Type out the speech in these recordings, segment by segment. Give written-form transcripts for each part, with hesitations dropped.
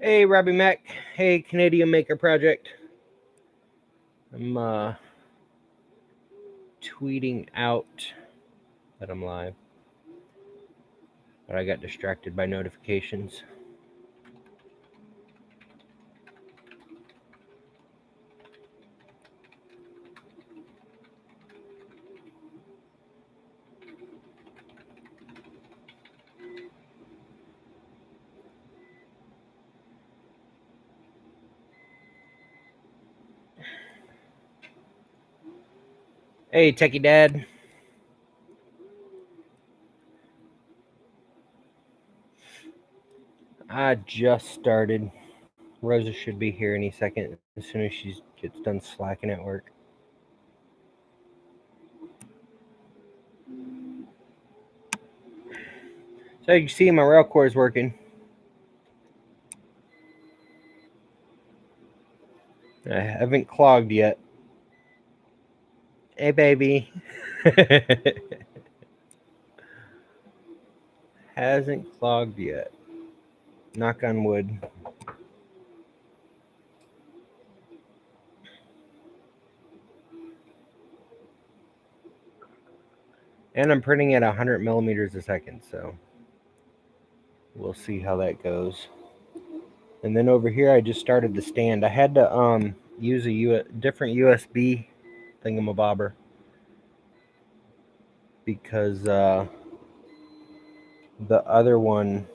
Hey, Robbie Mac. Hey, Canadian Maker Project. I'm tweeting out that I'm live, but I got distracted by notifications. Hey, Techie Dad. I just started. Rosa should be here any second as soon as she gets done slacking at work. So you can see my rail core is working. I haven't clogged yet. Hey, baby. Hasn't clogged yet. Knock on wood. And I'm printing at 100 millimeters a second, so we'll see how that goes. And then over here, I just started the stand. I had to use a different USB thingamabobber because the other one,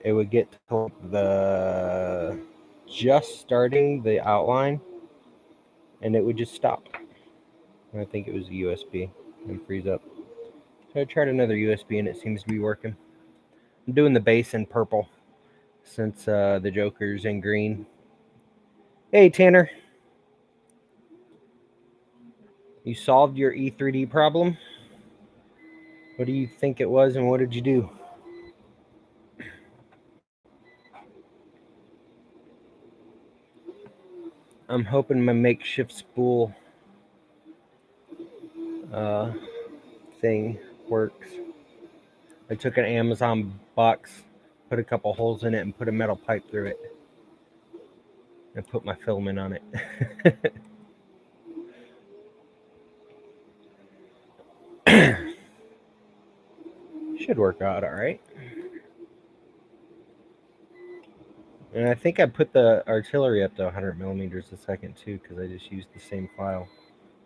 it would get to the just starting the outline, and it would just stop. And I think it was a USB and freeze up. So I tried another USB, and it seems to be working. I'm doing the base in purple since the Joker's in green. Hey, Tanner. You solved your E3D problem? What do you think it was, and what did you do? I'm hoping my makeshift spool uh, thing works. I took an Amazon box, put a couple holes in it, and put a metal pipe through it, and put my filament on it. Should work out all right. And I think I put the artillery up to 100 millimeters a second too, because I just used the same file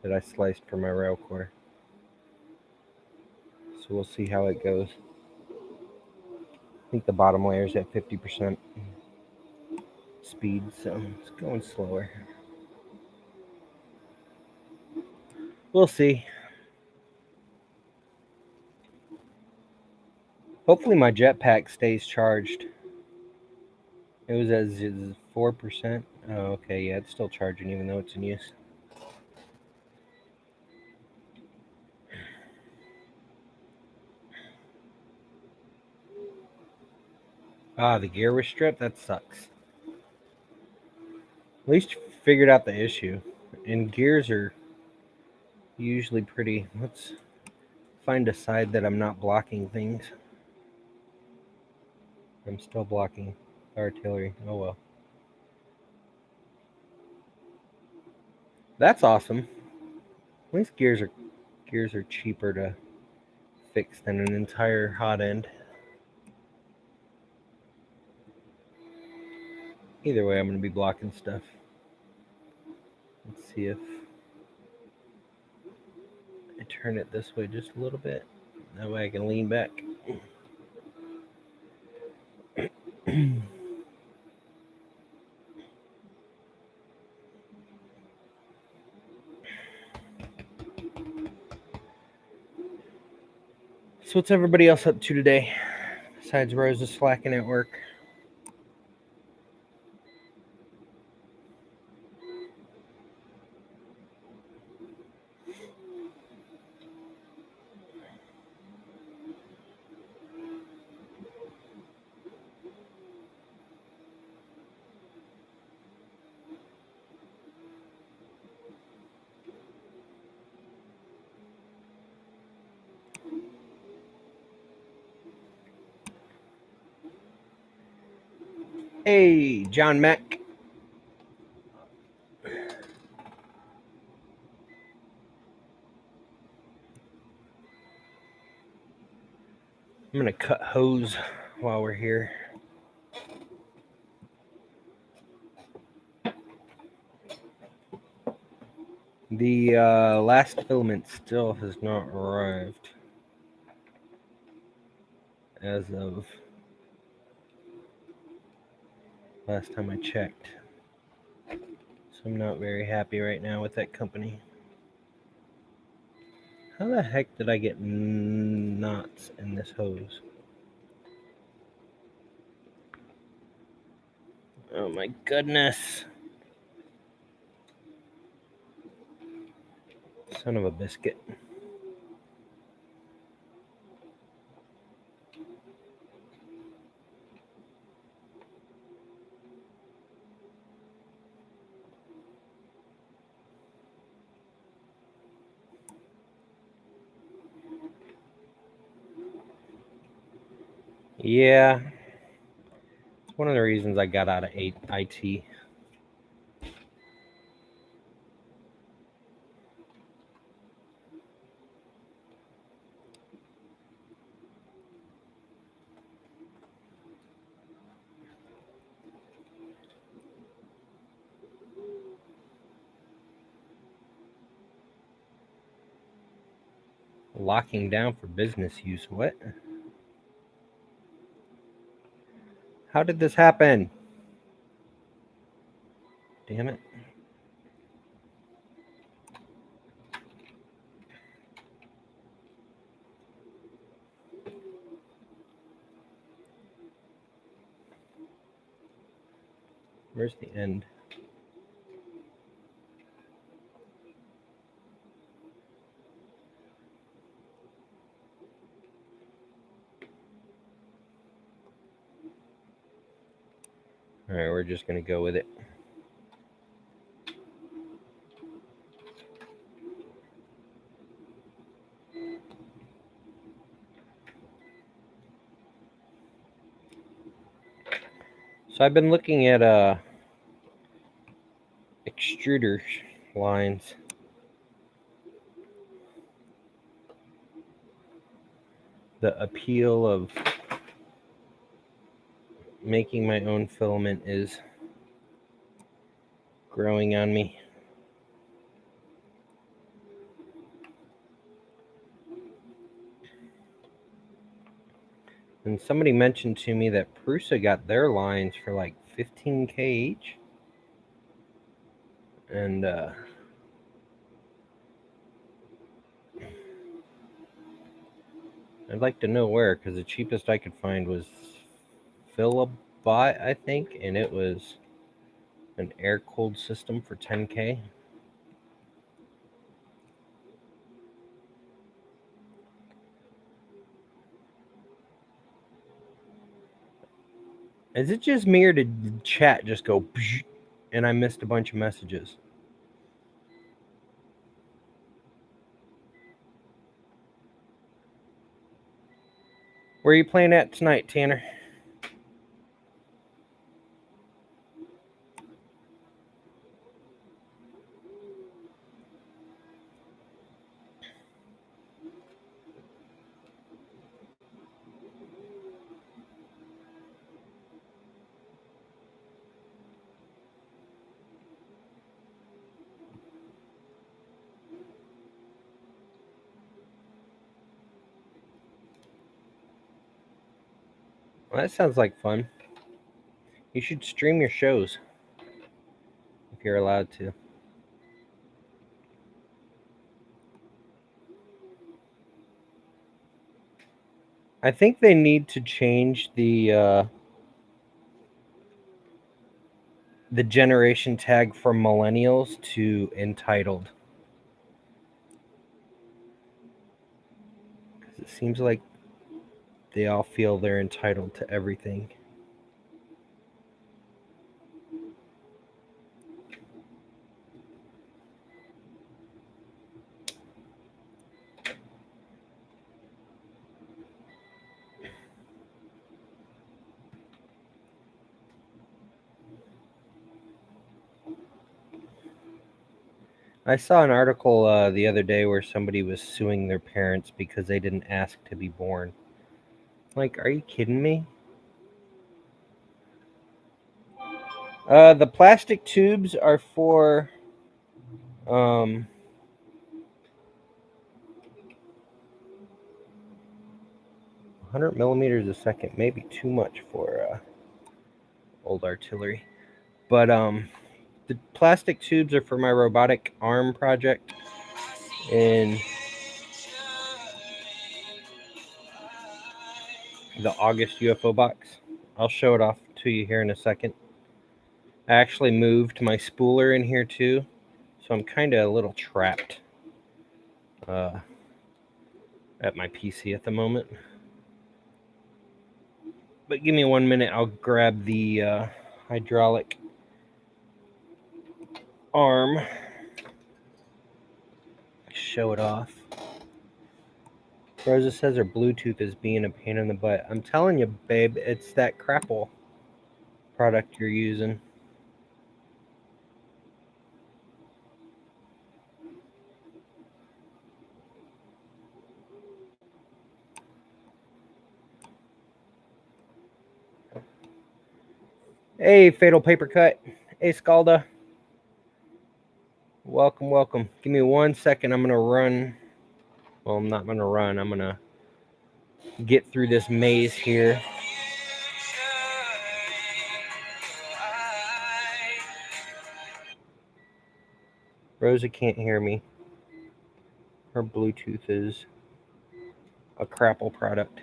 that I sliced for my rail core. So we'll see how it goes. I think the bottom layer is at 50% speed, so it's going slower. We'll see. Hopefully my jetpack stays charged. It was at 4%. Oh, okay, yeah, it's still charging even though it's in use. Ah, the gear was stripped? That sucks. At least you figured out the issue. And gears are usually pretty... Let's find a side that I'm not blocking things. I'm still blocking artillery. Oh well. That's awesome. At least gears are cheaper to fix than an entire hot end. Either way, I'm going to be blocking stuff. Let's see if I turn it this way just a little bit. That way I can lean back. So what's everybody else up to today? Besides Rosa slacking at work. Hey, John Mack. I'm gonna cut hose while we're here. The last filament still has not arrived as of last time I checked. So I'm not very happy right now with that company. How the heck did I get knots in this hose? Oh my goodness. Son of a biscuit. Yeah. It's one of the reasons I got out of IT. Locking down for business use. What? How did this happen? Damn it. Where's the end? All right, we're just going to go with it. So I've been looking at extruder lines. The appeal of making my own filament is growing on me. And somebody mentioned to me that Prusa got their lines for like 15K each. And I'd like to know where, because the cheapest I could find was Filament, I think, and it was an air-cooled system for 10K. Is it just me, or did the chat just go and I missed a bunch of messages? Where are you playing at tonight, Tanner? Well, that sounds like fun. You should stream your shows if you're allowed to. I think they need to change the generation tag for millennials to entitled. Because it seems like they all feel they're entitled to everything. I saw an article the other day where somebody was suing their parents because they didn't ask to be born. Like, are you kidding me? The plastic tubes are for 100 millimeters a second, maybe too much for old artillery. But the plastic tubes are for my robotic arm project in the August UFO box. I'll show it off to you here in a second. I actually moved my spooler in here too, so I'm kind of a little trapped at my PC at the moment. But give me 1 minute, I'll grab the hydraulic arm, show it off. Rosa says her Bluetooth is being a pain in the butt. I'm telling you, babe, it's that Crapple product you're using. Hey, Fatal Paper Cut. Hey, Scalda. Welcome, welcome. Give me 1 second. I'm going to run. Well, I'm not going to run. I'm going to get through this maze here. Rosa can't hear me. Her Bluetooth is a Crapple product.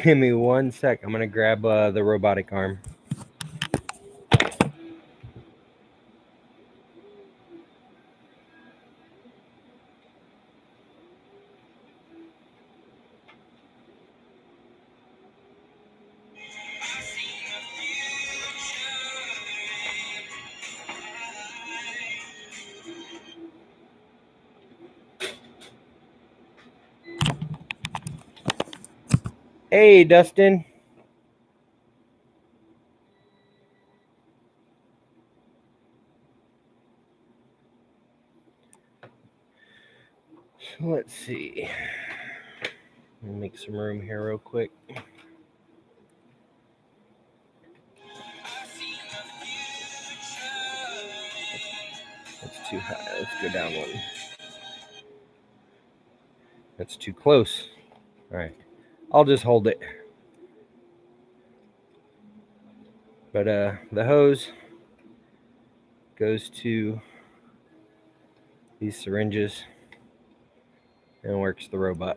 Give me 1 sec. I'm going to grab the robotic arm. Hey, Dustin. Let's see. Let me make some room here real quick. That's too high. Let's go down one. That's too close. All right. I'll just hold it. But the hose goes to these syringes and works the robot.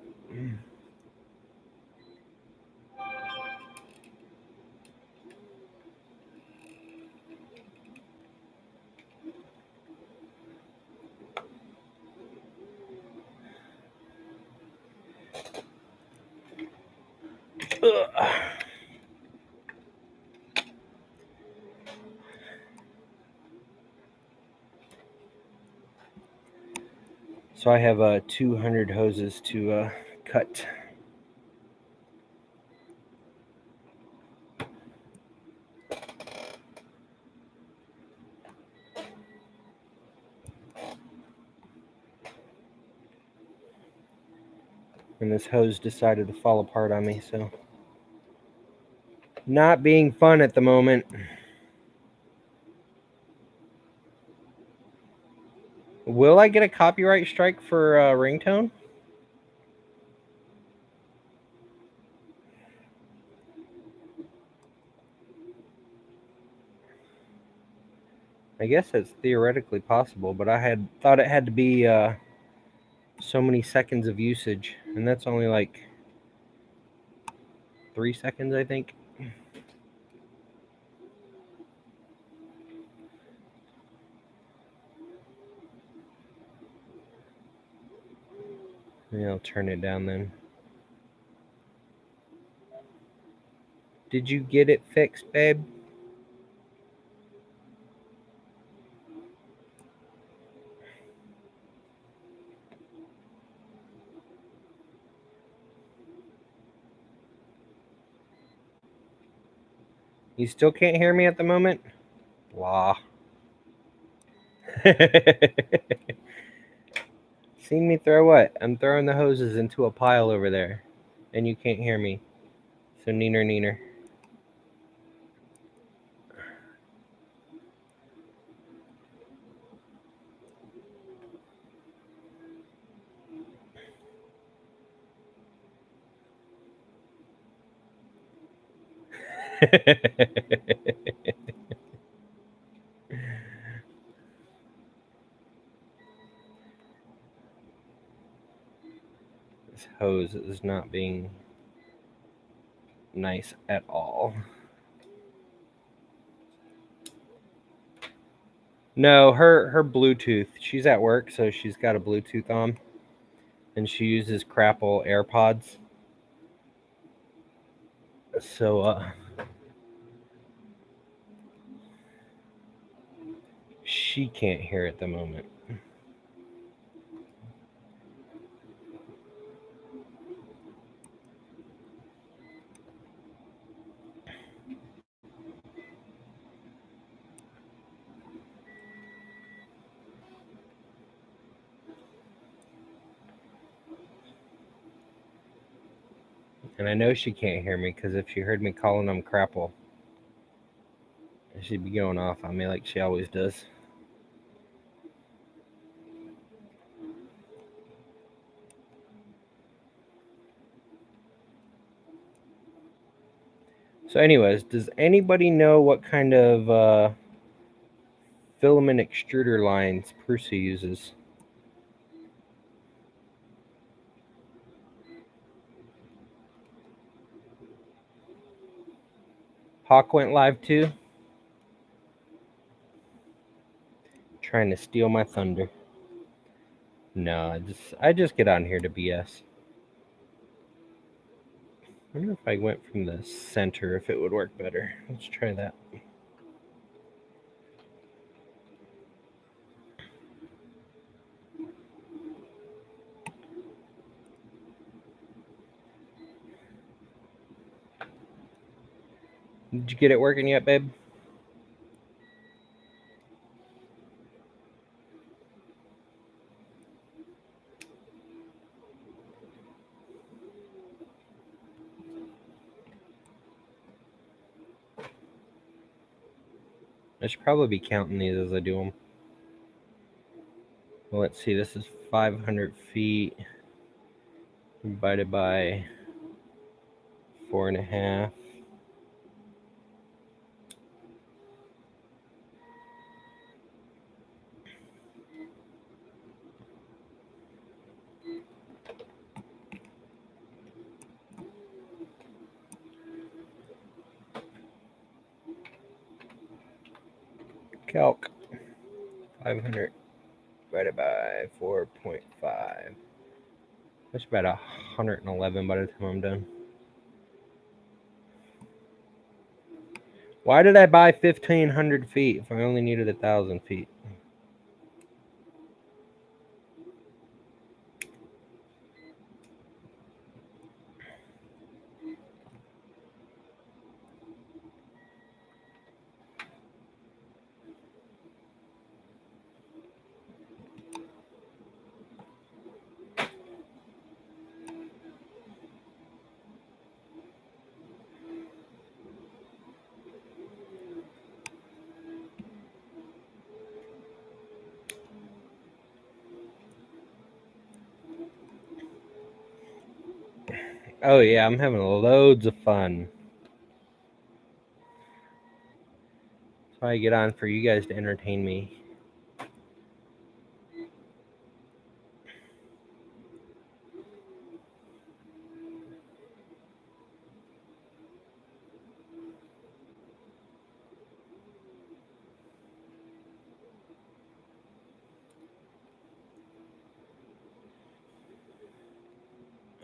So I have 200 hoses to cut. And this hose decided to fall apart on me, so not being fun at the moment. Will I get a copyright strike for ringtone? I guess that's theoretically possible, but I had thought it had to be so many seconds of usage, and that's only like 3 seconds, I think. Yeah, I'll turn it down then. Did you get it fixed, babe? You still can't hear me at the moment? Blah. Seen me throw what? I'm throwing the hoses into a pile over there, and you can't hear me. So neener neener. This hose is not being nice at all. No, her Bluetooth. She's at work, so she's got a Bluetooth on, and she uses Crapple AirPods. So she can't hear at the moment. And I know she can't hear me because if she heard me calling them Crapple, she'd be going off on me like she always does. So, anyways, does anybody know what kind of filament extruder lines Prusa uses? Hawk went live too? Trying to steal my thunder. No, I just get on here to BS. I wonder if I went from the center if it would work better. Let's try that. Did you get it working yet, babe? I should probably be counting these as I do them. Well, let's see. This is 500 feet divided by 4.5. Calc. 500 divided by 4.5. That's about 111 by the time I'm done. Why did I buy 1,500 feet if I only needed 1,000 feet? Oh yeah, I'm having loads of fun. So I get on for you guys to entertain me.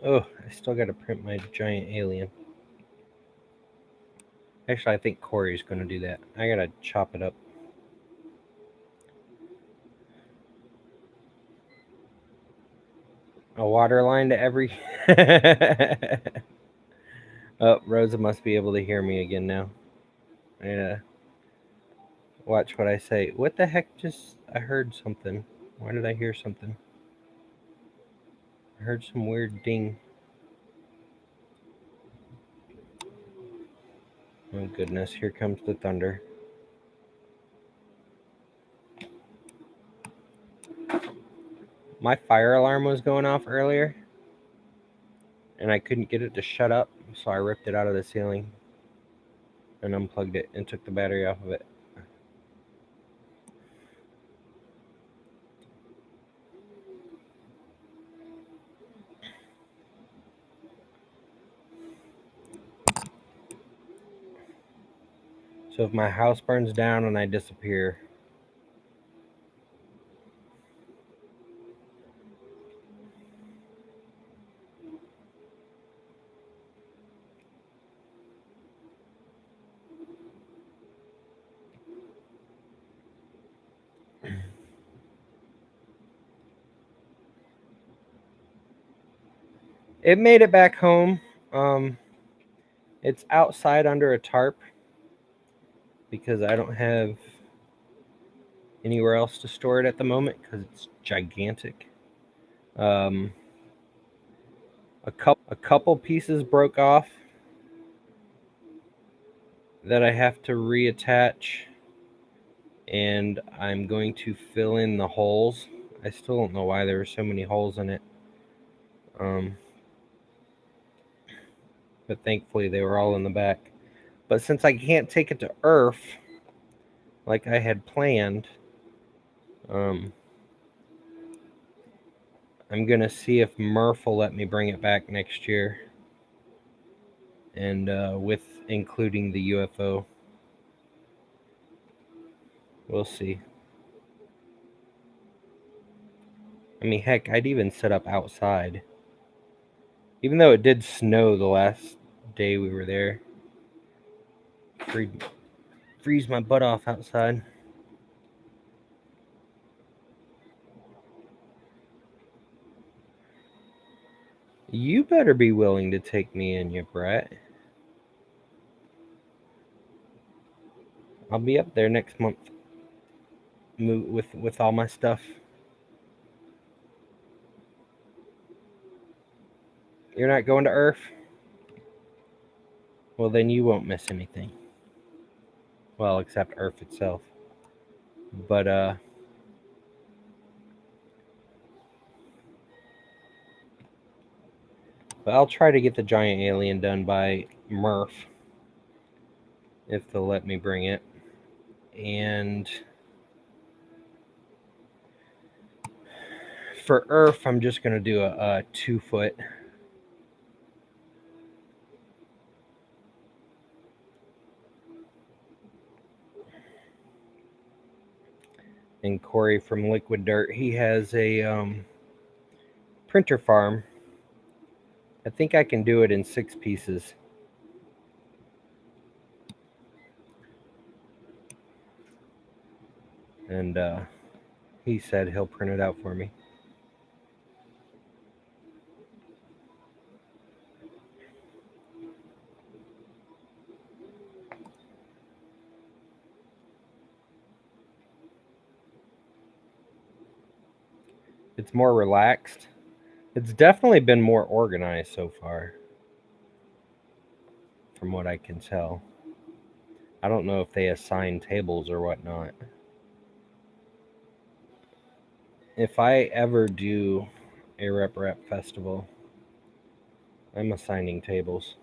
Oh, I still got to print my giant alien. Actually, I think Corey's going to do that. I got to chop it up. A water line to every... Oh, Rosa must be able to hear me again now. Yeah. Watch what I say. What the heck just... I heard something. Why did I hear something? I heard some weird ding. Oh goodness, here comes the thunder. My fire alarm was going off earlier, and I couldn't get it to shut up, so I ripped it out of the ceiling and unplugged it and took the battery off of it. So if my house burns down and I disappear, it made it back home. It's outside under a tarp because I don't have anywhere else to store it at the moment because it's gigantic. A couple pieces broke off that I have to reattach, and I'm going to fill in the holes. I still don't know why there were so many holes in it. But thankfully they were all in the back. But since I can't take it to Earth like I had planned, I'm gonna see if Murph will let me bring it back next year, and with including the UFO. We'll see. I mean, heck, I'd even set up outside. Even though it did snow the last day we were there. Freeze my butt off outside. You better be willing to take me in, you brat. I'll be up there next month with all my stuff. You're not going to Earth? Well, then you won't miss anything. Well, except Earth itself. But I'll try to get the giant alien done by Murph, if they'll let me bring it. And for Earth, I'm just going to do a 2-foot. And Corey from Liquid Dirt, he has a printer farm. I think I can do it in 6 pieces. And he said he'll print it out for me. It's more relaxed. It's definitely been more organized so far, from what I can tell. I don't know if they assign tables or whatnot. If I ever do a Rep festival, I'm assigning tables.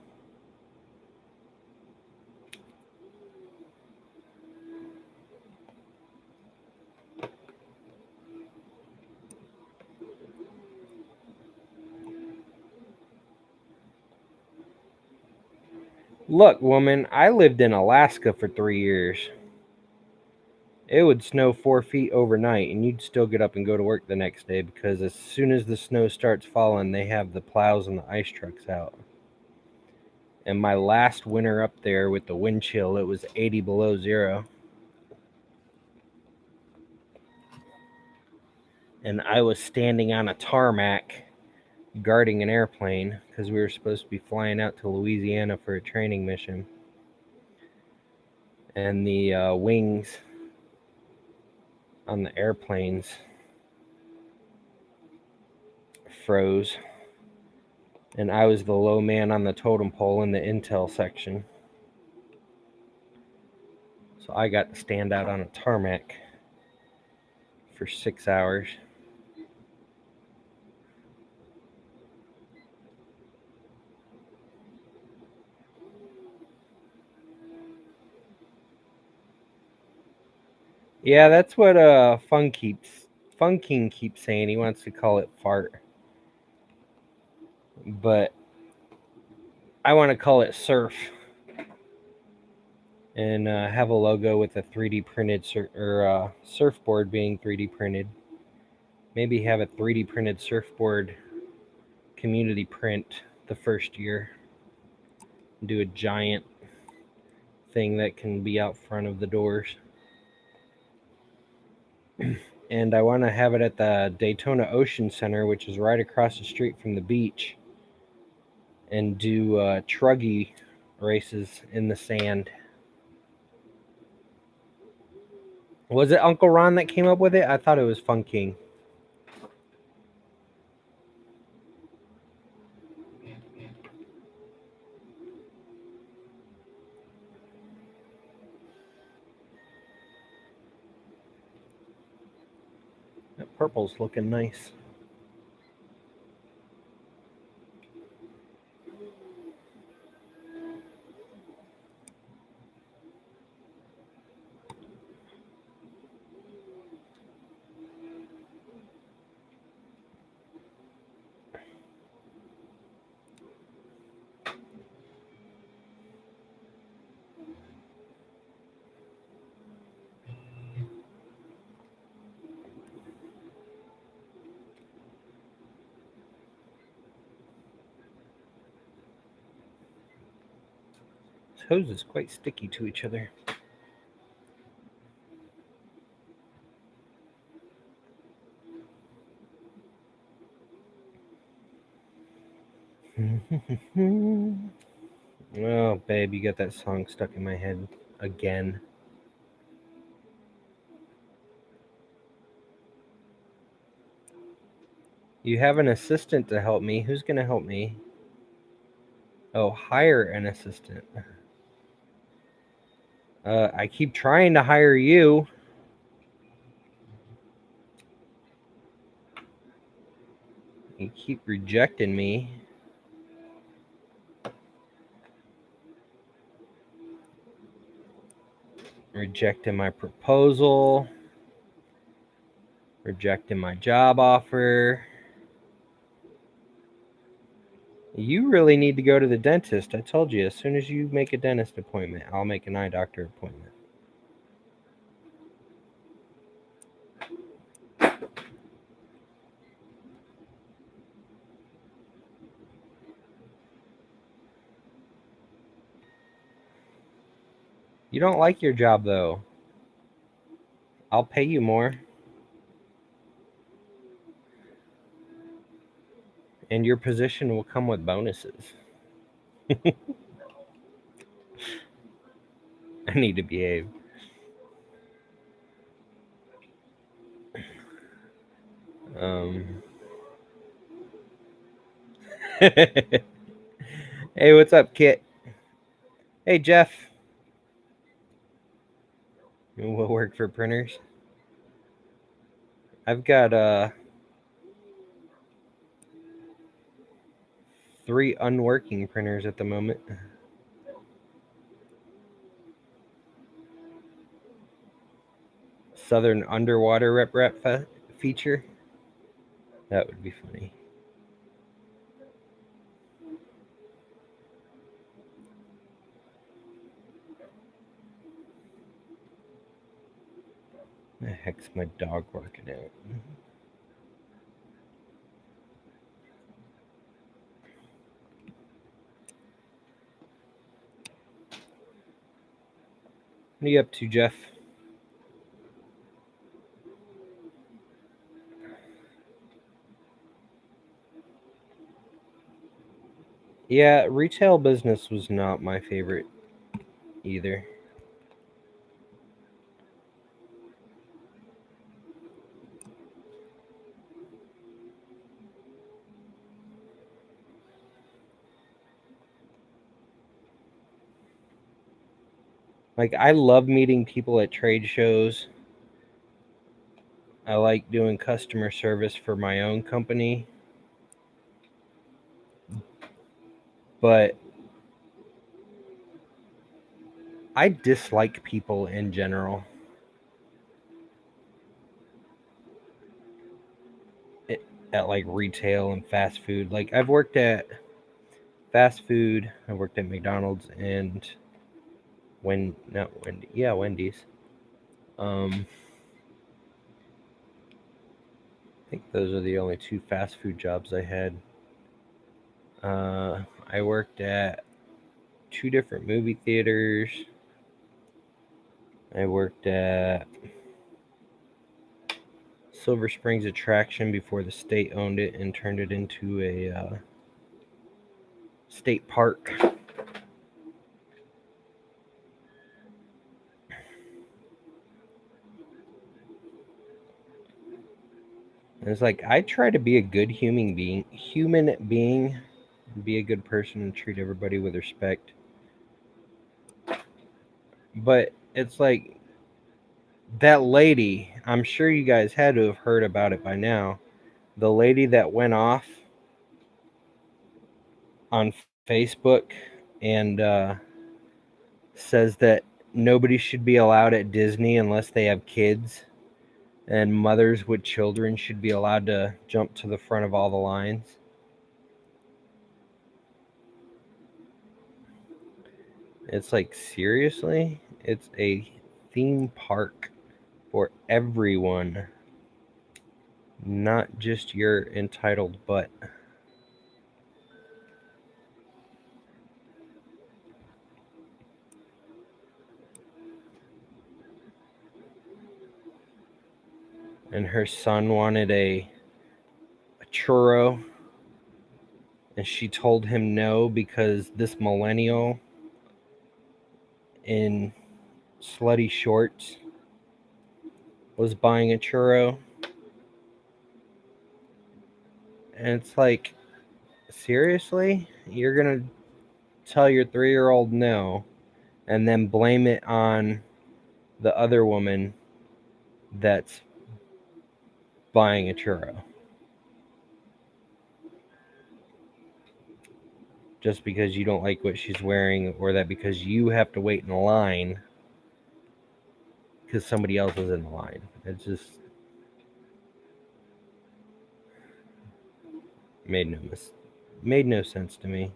Look, woman, I lived in Alaska for 3 years. It would snow 4 feet overnight, and you'd still get up and go to work the next day because as soon as the snow starts falling, they have the plows and the ice trucks out. And my last winter up there with the wind chill, it was 80 below zero. And I was standing on a tarmac guarding an airplane because we were supposed to be flying out to Louisiana for a training mission. And the wings on the airplanes froze, and I was the low man on the totem pole in the intel section. So I got to stand out on a tarmac for 6 hours. Yeah, that's what Fun King keeps saying. He wants to call it fart, but I want to call it surf, and have a logo with a 3D printed surfboard being 3D printed. Maybe have a 3D printed surfboard community print the first year. Do a giant thing that can be out front of the doors. And I want to have it at the Daytona Ocean Center, which is right across the street from the beach, and do truggy races in the sand. Was it Uncle Ron that came up with it? I thought it was Fun King. That purple's looking nice. This hose is quite sticky to each other. Oh, babe, you got that song stuck in my head again. You have an assistant to help me. Who's going to help me? Oh, hire an assistant. I keep trying to hire you. You keep rejecting me. Rejecting my proposal. Rejecting my job offer. You really need to go to the dentist. I told you, as soon as you make a dentist appointment, I'll make an eye doctor appointment. You don't like your job, though. I'll pay you more. And your position will come with bonuses. I need to behave. Hey, what's up, Kit? Hey, Jeff. You will work for printers. I've got 3 unworking printers at the moment. Southern underwater rep feature. That would be funny. The heck's my dog working out? What are you up to, Jeff? Yeah, retail business was not my favorite either. Like, I love meeting people at trade shows. I like doing customer service for my own company. But I dislike people in general. At like retail and fast food. Like, I've worked at fast food. I worked at McDonald's and Wendy's. I think those are the only two fast food jobs I had. I worked at two different movie theaters. I worked at Silver Springs Attraction before the state owned it and turned it into a state park. And it's like, I try to be a good human being, be a good person and treat everybody with respect. But it's like, that lady, I'm sure you guys had to have heard about it by now. The lady that went off on Facebook and says that nobody should be allowed at Disney unless they have kids, and mothers with children should be allowed to jump to the front of all the lines. It's like, seriously? It's a theme park for everyone, not just your entitled butt. And her son wanted a churro, and she told him no because this millennial in slutty shorts was buying a churro. And it's like, seriously? You're going to tell your 3-year-old no and then blame it on the other woman that's buying a churro just because you don't like what she's wearing, or that because you have to wait in line because somebody else is in the line. It just made no sense to me.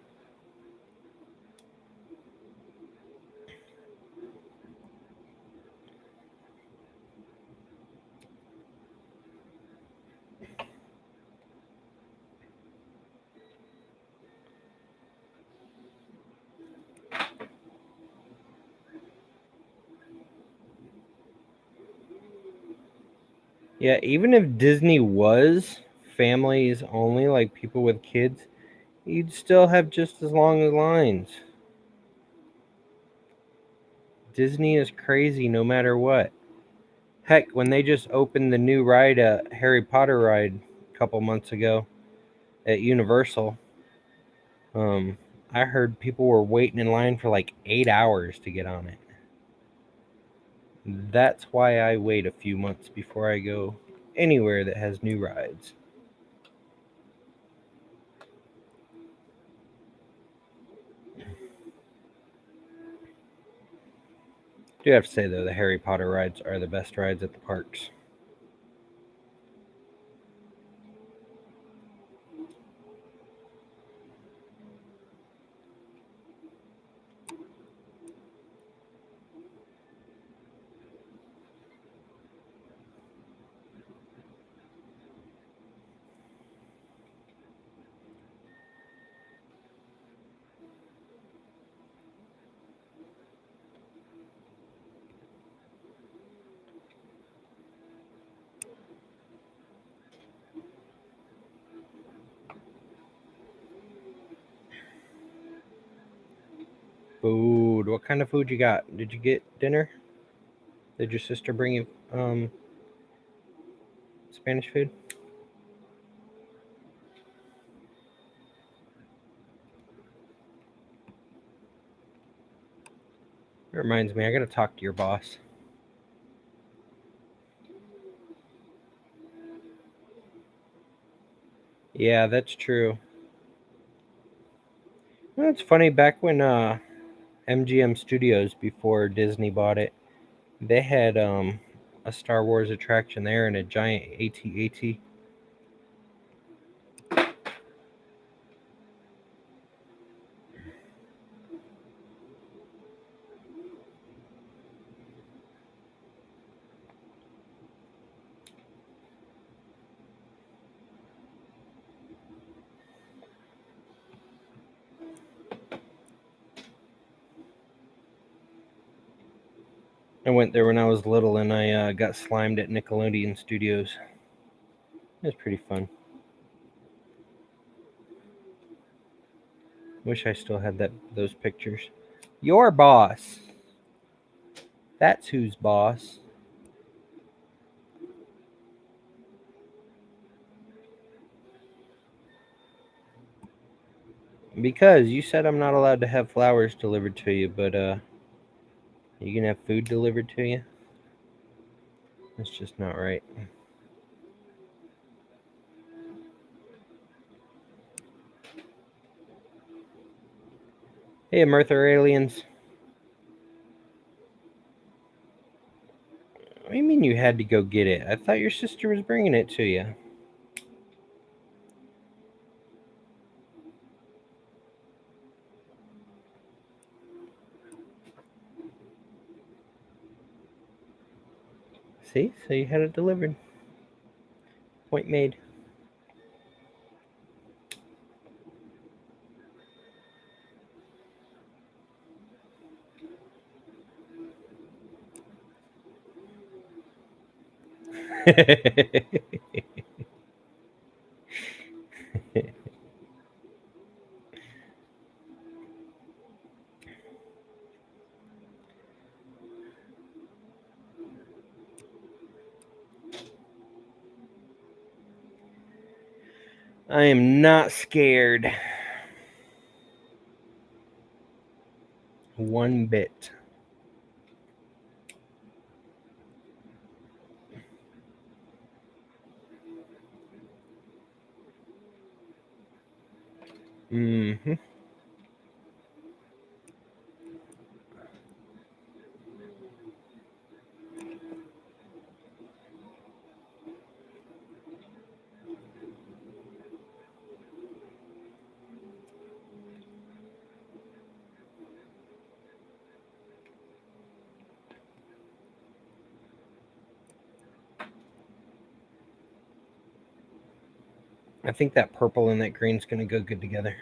Yeah, even if Disney was families only, like people with kids, you'd still have just as long lines. Disney is crazy no matter what. Heck, when they just opened the new ride, Harry Potter ride, a couple months ago at Universal, um, I heard people were waiting in line for like 8 hours to get on it. That's why I wait a few months before I go anywhere that has new rides. Do have to say though, the Harry Potter rides are the best rides at the parks. Food. What kind of food you got? Did you get dinner? Did your sister bring you Spanish food? It reminds me, I gotta talk to your boss. Yeah, that's true. You know, it's funny, back when MGM Studios, before Disney bought it, they had a Star Wars attraction there and a giant AT-AT. I went there when I was little, and I got slimed at Nickelodeon Studios. It was pretty fun. Wish I still had those pictures. Your boss. That's who's boss. Because you said I'm not allowed to have flowers delivered to you, but you can have food delivered to you. That's just not right. Hey, Martha aliens. What do you mean you had to go get it? I thought your sister was bringing it to you. See? So you had it delivered. Point made. I am not scared. One bit. Mm-hmm. I think that purple and that green's gonna go good together.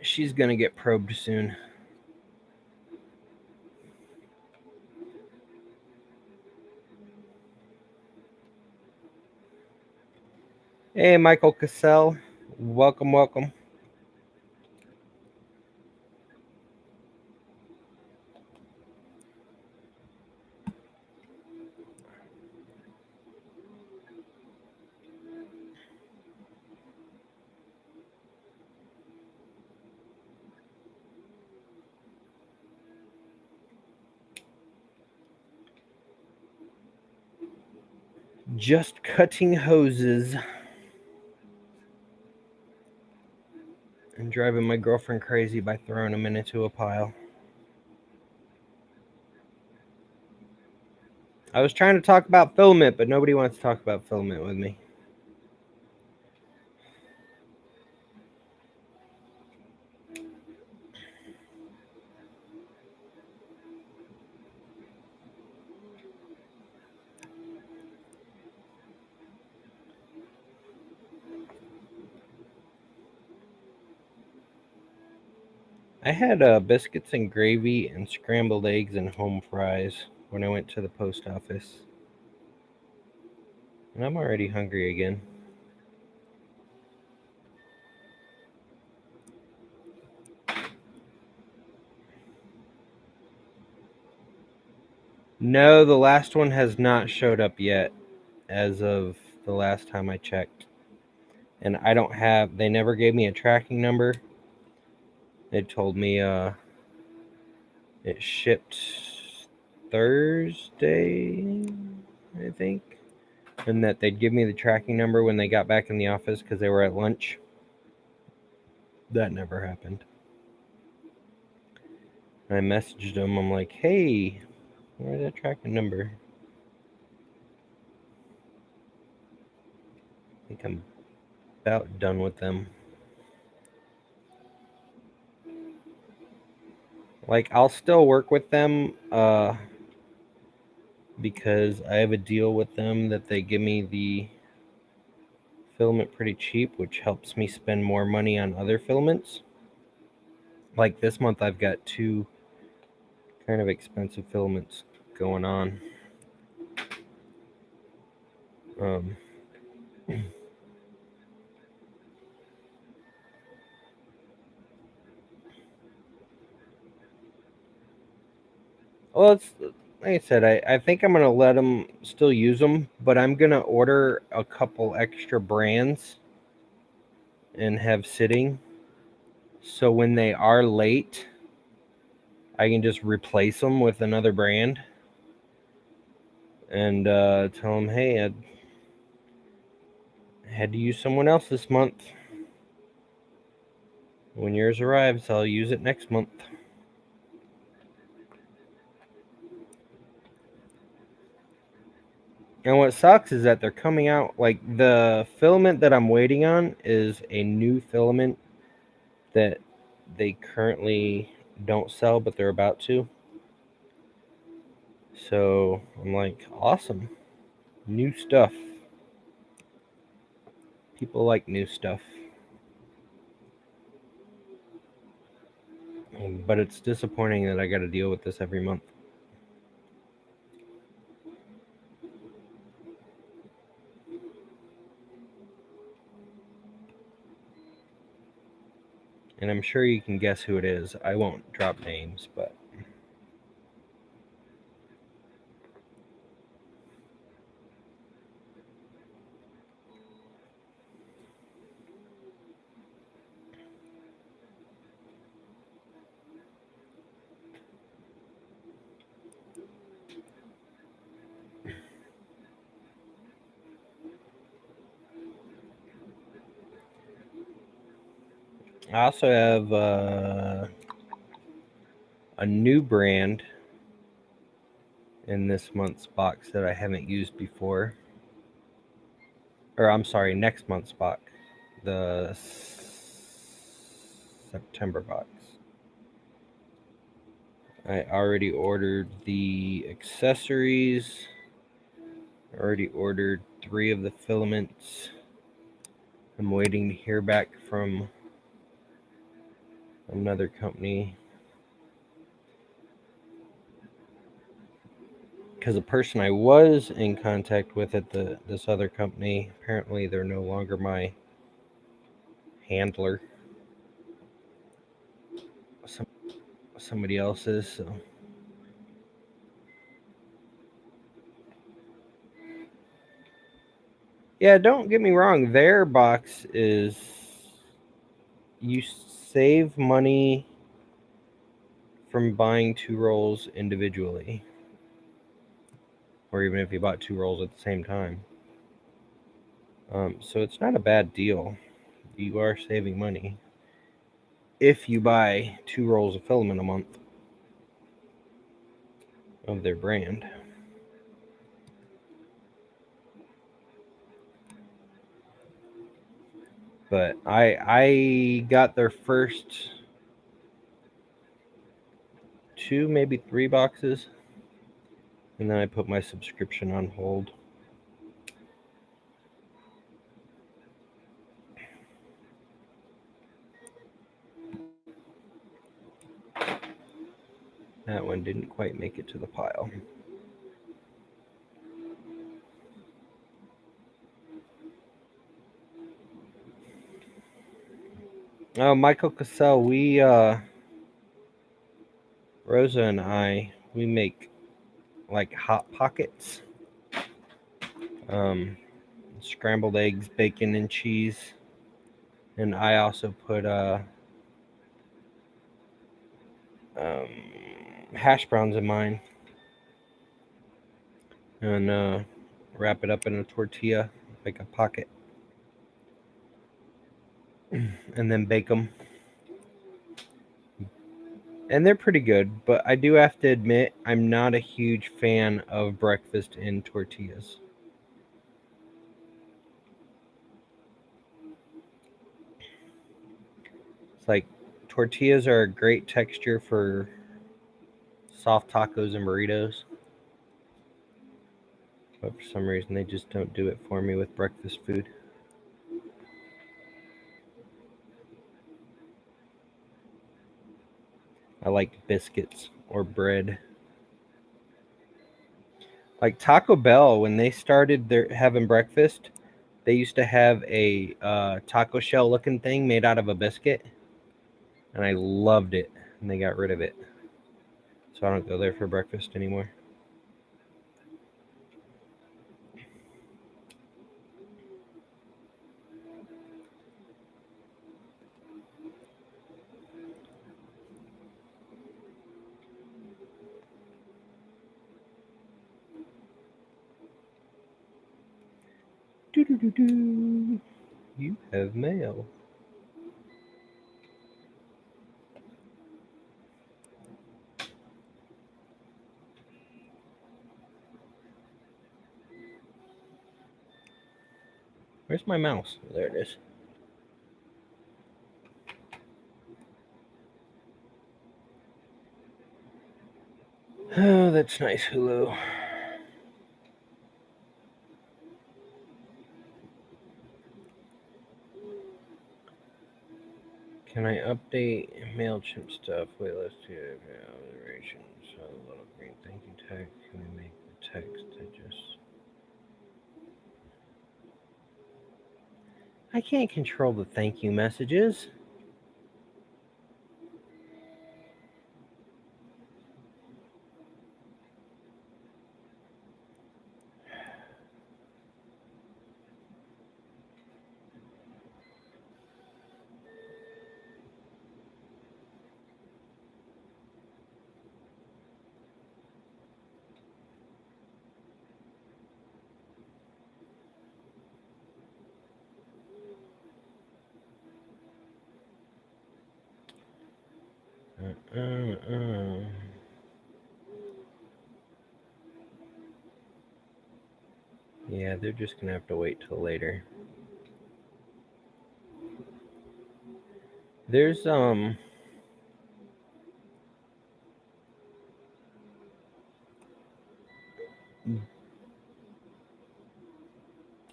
She's gonna get probed soon. Hey, Michael Cassell. Welcome, welcome. Just cutting hoses and driving my girlfriend crazy by throwing them into a pile. I was trying to talk about Filament, but nobody wants to talk about Filament with me. I had biscuits and gravy and scrambled eggs and home fries when I went to the post office. And I'm already hungry again. No, the last one has not showed up yet as of the last time I checked. And I don't have, they never gave me a tracking number. They told me it shipped Thursday, I think. And that they'd give me the tracking number when they got back in the office because they were at lunch. That never happened. I messaged them. I'm like, hey, where's that tracking number? I think I'm about done with them. Like, I'll still work with them because I have a deal with them that they give me the filament pretty cheap, which helps me spend more money on other filaments. Like this month, I've got 2 kind of expensive filaments going on. Well, it's like I said, I think I'm gonna let them still use them, but I'm gonna order a couple extra brands and have sitting, so when they are late, I can just replace them with another brand and tell them, hey, I had to use someone else this month. When yours arrives, I'll use it next month. And what sucks is that they're coming out, like the filament that I'm waiting on is a new filament that they currently don't sell, but they're about to. So I'm like, awesome. New stuff. People like new stuff. But it's disappointing that I got to deal with this every month. And I'm sure you can guess who it is. I won't drop names, but I also have a new brand in this month's box that I haven't used before. Or I'm sorry, next month's box. The September box. I already ordered the accessories. I already ordered 3 of the filaments. I'm waiting to hear back from another company. Because the person I was in contact with at this other company, apparently they're no longer my handler. Somebody else is, so. Yeah, don't get me wrong. Their box is, you save money from buying 2 rolls individually, or even if you bought 2 rolls at the same time. So it's not a bad deal. You are saving money if you buy 2 rolls of filament a month of their brand. But I got their first 2, maybe 3 boxes, and then I put my subscription on hold. That one didn't quite make it to the pile. Michael Cassell, Rosa and I, we make like hot pockets, scrambled eggs, bacon, and cheese. And I also put hash browns in mine, and wrap it up in a tortilla, like a pocket, and then bake them. And they're pretty good, but I do have to admit I'm not a huge fan of breakfast in tortillas. It's like tortillas are a great texture for soft tacos and burritos, but for some reason they just don't do it for me with breakfast food. I like biscuits or bread. Like Taco Bell, when they started their having breakfast, they used to have a taco shell looking thing made out of a biscuit, and I loved it. And they got rid of it, so I don't go there for breakfast anymore. Doo-doo-doo-doo. You have mail. Where's my mouse? There it is. Oh, that's nice, Hulu. Can I update MailChimp stuff? Wait, let's do observations. So a little green thank you tag. Can we make the text to just... I can't control the thank you messages. Yeah, they're just gonna have to wait till later. There's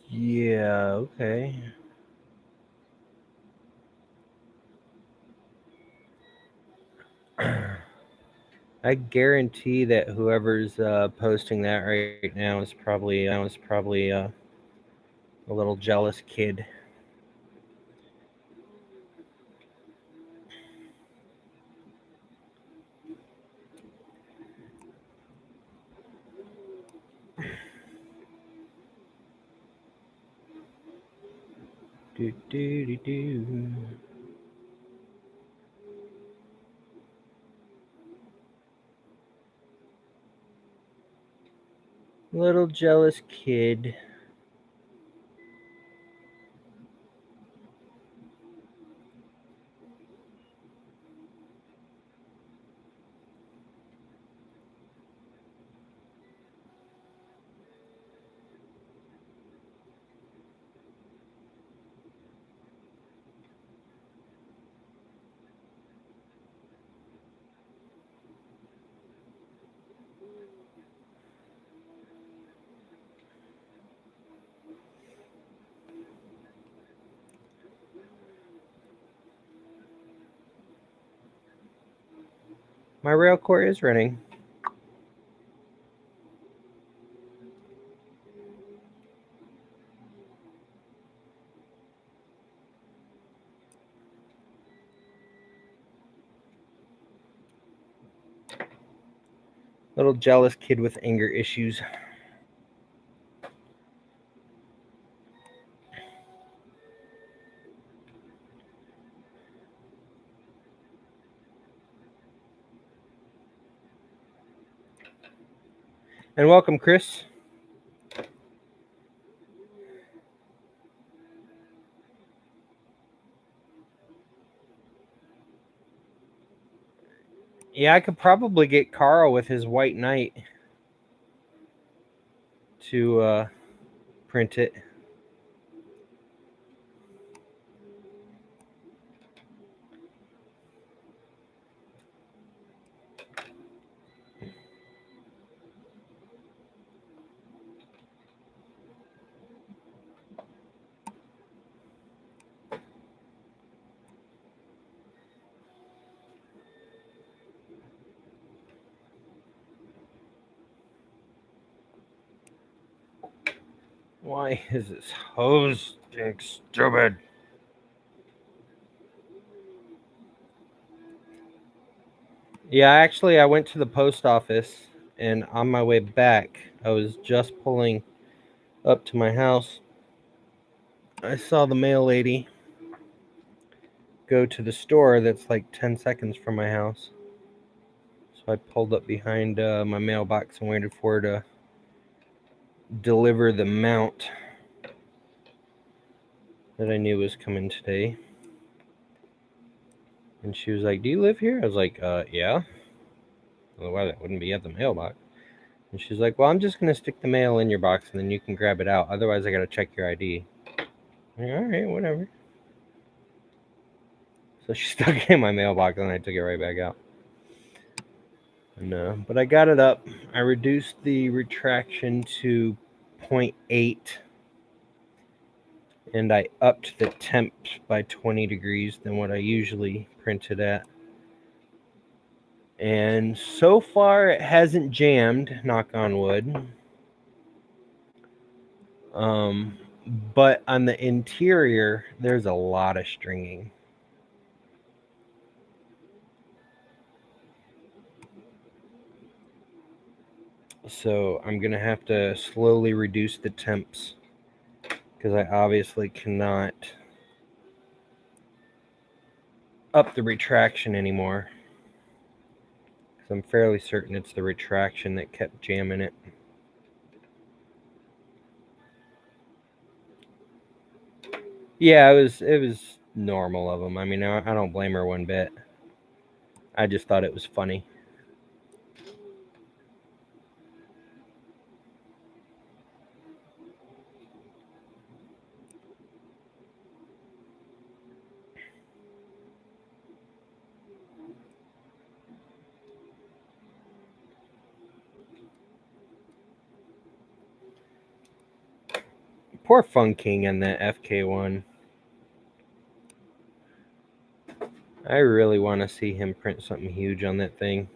yeah, okay. I guarantee that whoever's posting that right now is probably a little jealous kid. Do do do do. Little jealous kid. My rail core is running. Little jealous kid with anger issues. And welcome, Chris. Yeah, I could probably get Carl with his White Knight to print it. Why is this hose being stupid? Yeah, actually, I went to the post office, and on my way back, I was just pulling up to my house. I saw the mail lady go to the store that's like 10 seconds from my house. So I pulled up behind my mailbox and waited for her to deliver the mount that I knew was coming today. And she was like, "Do you live here?" I was like, yeah. Otherwise, I wouldn't be at the mailbox. And she's like, "Well, I'm just going to stick the mail in your box and then you can grab it out. Otherwise, I got to check your ID. I'm like, all right, whatever. So she stuck it in my mailbox and I took it right back out. And, but I got it up. I reduced the retraction to 0.8 and I upped the temp by 20 degrees than what I usually print it at. And so far, it hasn't jammed, knock on wood. But on the interior, there's a lot of stringing. So I'm going to have to slowly reduce the temps because I obviously cannot up the retraction anymore. Because I'm fairly certain it's the retraction that kept jamming it. Yeah, it was normal of them. I mean, I don't blame her one bit. I just thought it was funny. Poor Fun King and the FK1. I really want to see him print something huge on that thing.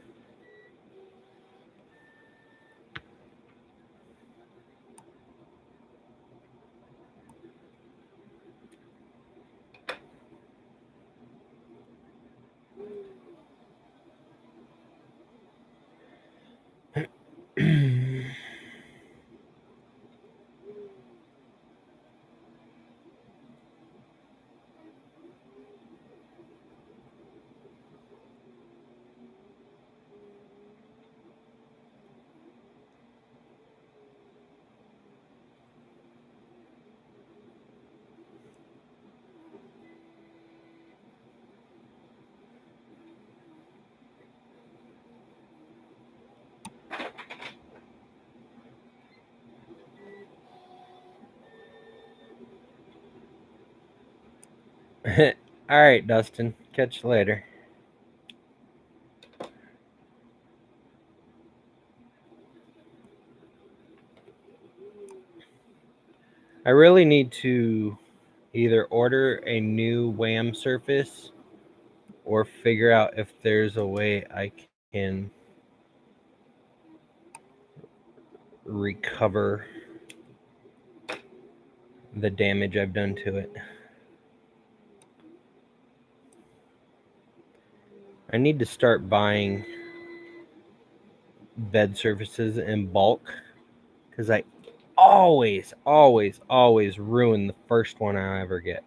All right, Dustin. Catch you later. I really need to either order a new WAM surface or figure out if there's a way I can recover the damage I've done to it. I need to start buying bed surfaces in bulk because I always ruin the first one I ever get.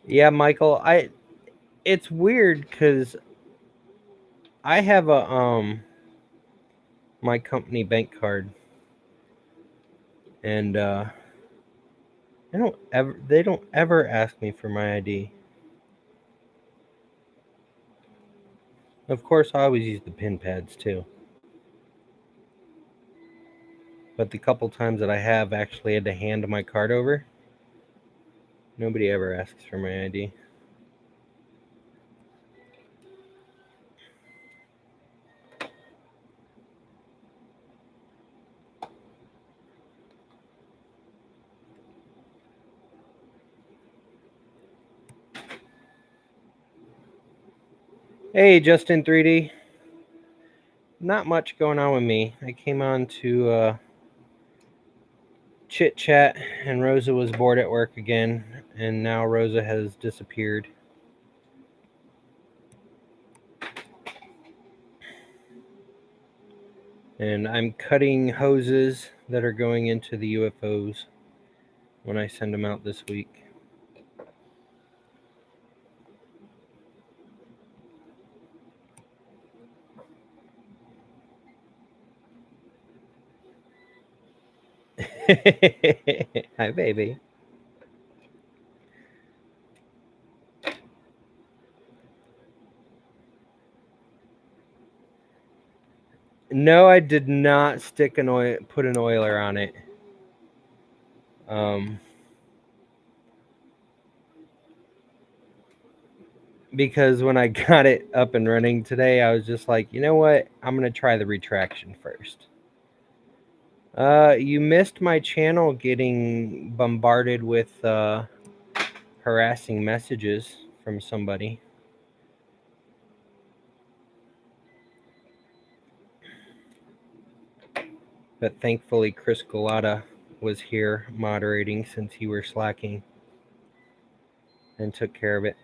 Yeah, Michael, it's weird because I have a my company bank card, and they don't ever ask me for my ID. Of course, I always use the pin pads too. But the couple times that I have actually had to hand my card over, nobody ever asks for my ID. Hey, Justin 3D. Not much going on with me. I came on to chit chat, and Rosa was bored at work again, and now Rosa has disappeared. And I'm cutting hoses that are going into the UFOs when I send them out this week. Hi, baby. No, I did not put an oiler on it. Because when I got it up and running today, I was just like, you know what? I'm going to try the retraction first. You missed my channel getting bombarded with harassing messages from somebody. But thankfully, Chris Galata was here moderating since you were slacking and took care of it.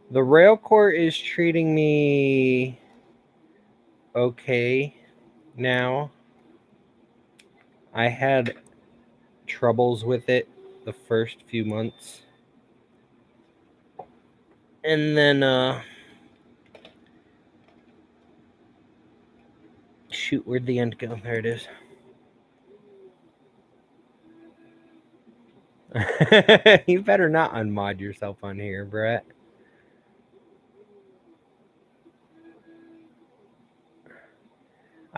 The rail court is treating me okay now. I had troubles with it the first few months. And then, shoot, where'd the end go? There it is. You better not unmod yourself on here, Brett.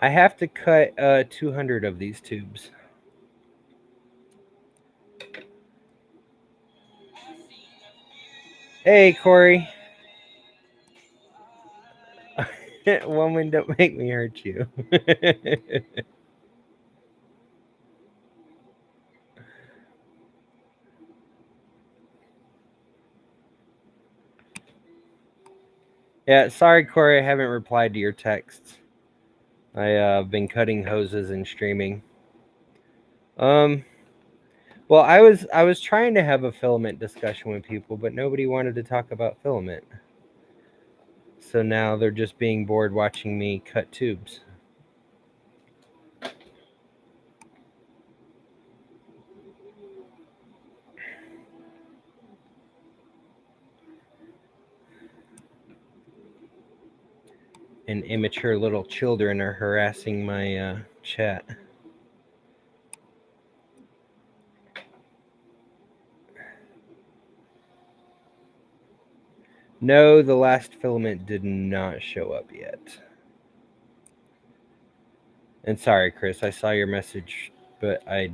I have to cut 200 of these tubes. Hey, Corey. Woman, don't make me hurt you. Yeah, sorry, Corey, I haven't replied to your texts. I've been cutting hoses and streaming. Well, I was trying to have a filament discussion with people, but nobody wanted to talk about filament. So now they're just being bored watching me cut tubes. And immature little children are harassing my chat. No, the last filament did not show up yet. And sorry, Chris, I saw your message, but I...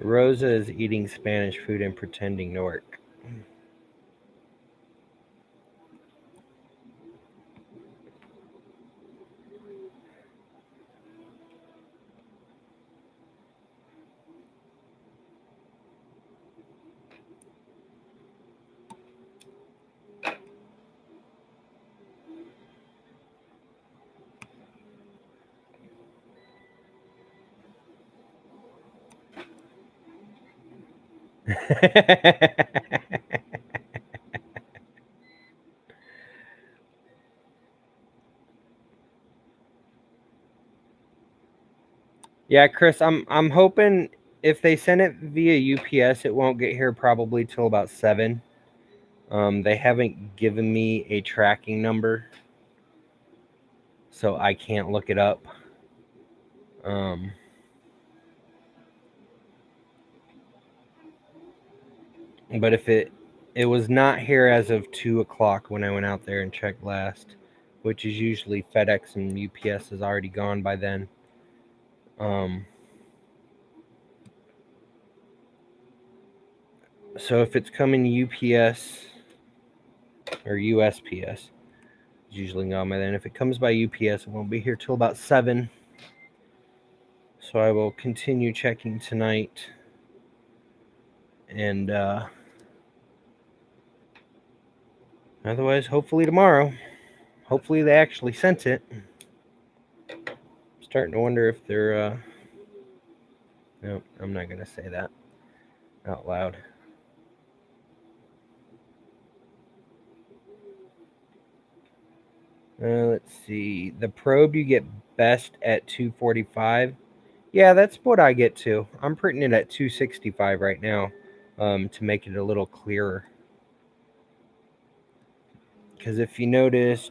Rosa is eating Spanish food and pretending to work. Yeah, Chris, I'm hoping if they send it via UPS, it won't get here probably till about 7. They haven't given me a tracking number, so I can't look it up. But if it was not here as of 2 o'clock when I went out there and checked last, which is usually FedEx and UPS is already gone by then. So if it's coming UPS or USPS, it's usually gone by then. If it comes by UPS, it won't be here till about 7. So I will continue checking tonight. And otherwise, hopefully tomorrow. Hopefully they actually sent it. I'm starting to wonder if they're... No, I'm not going to say that out loud. Let's see. The probe you get best at 245. Yeah, that's what I get too. I'm printing it at 265 right now to make it a little clearer. Because if you notice,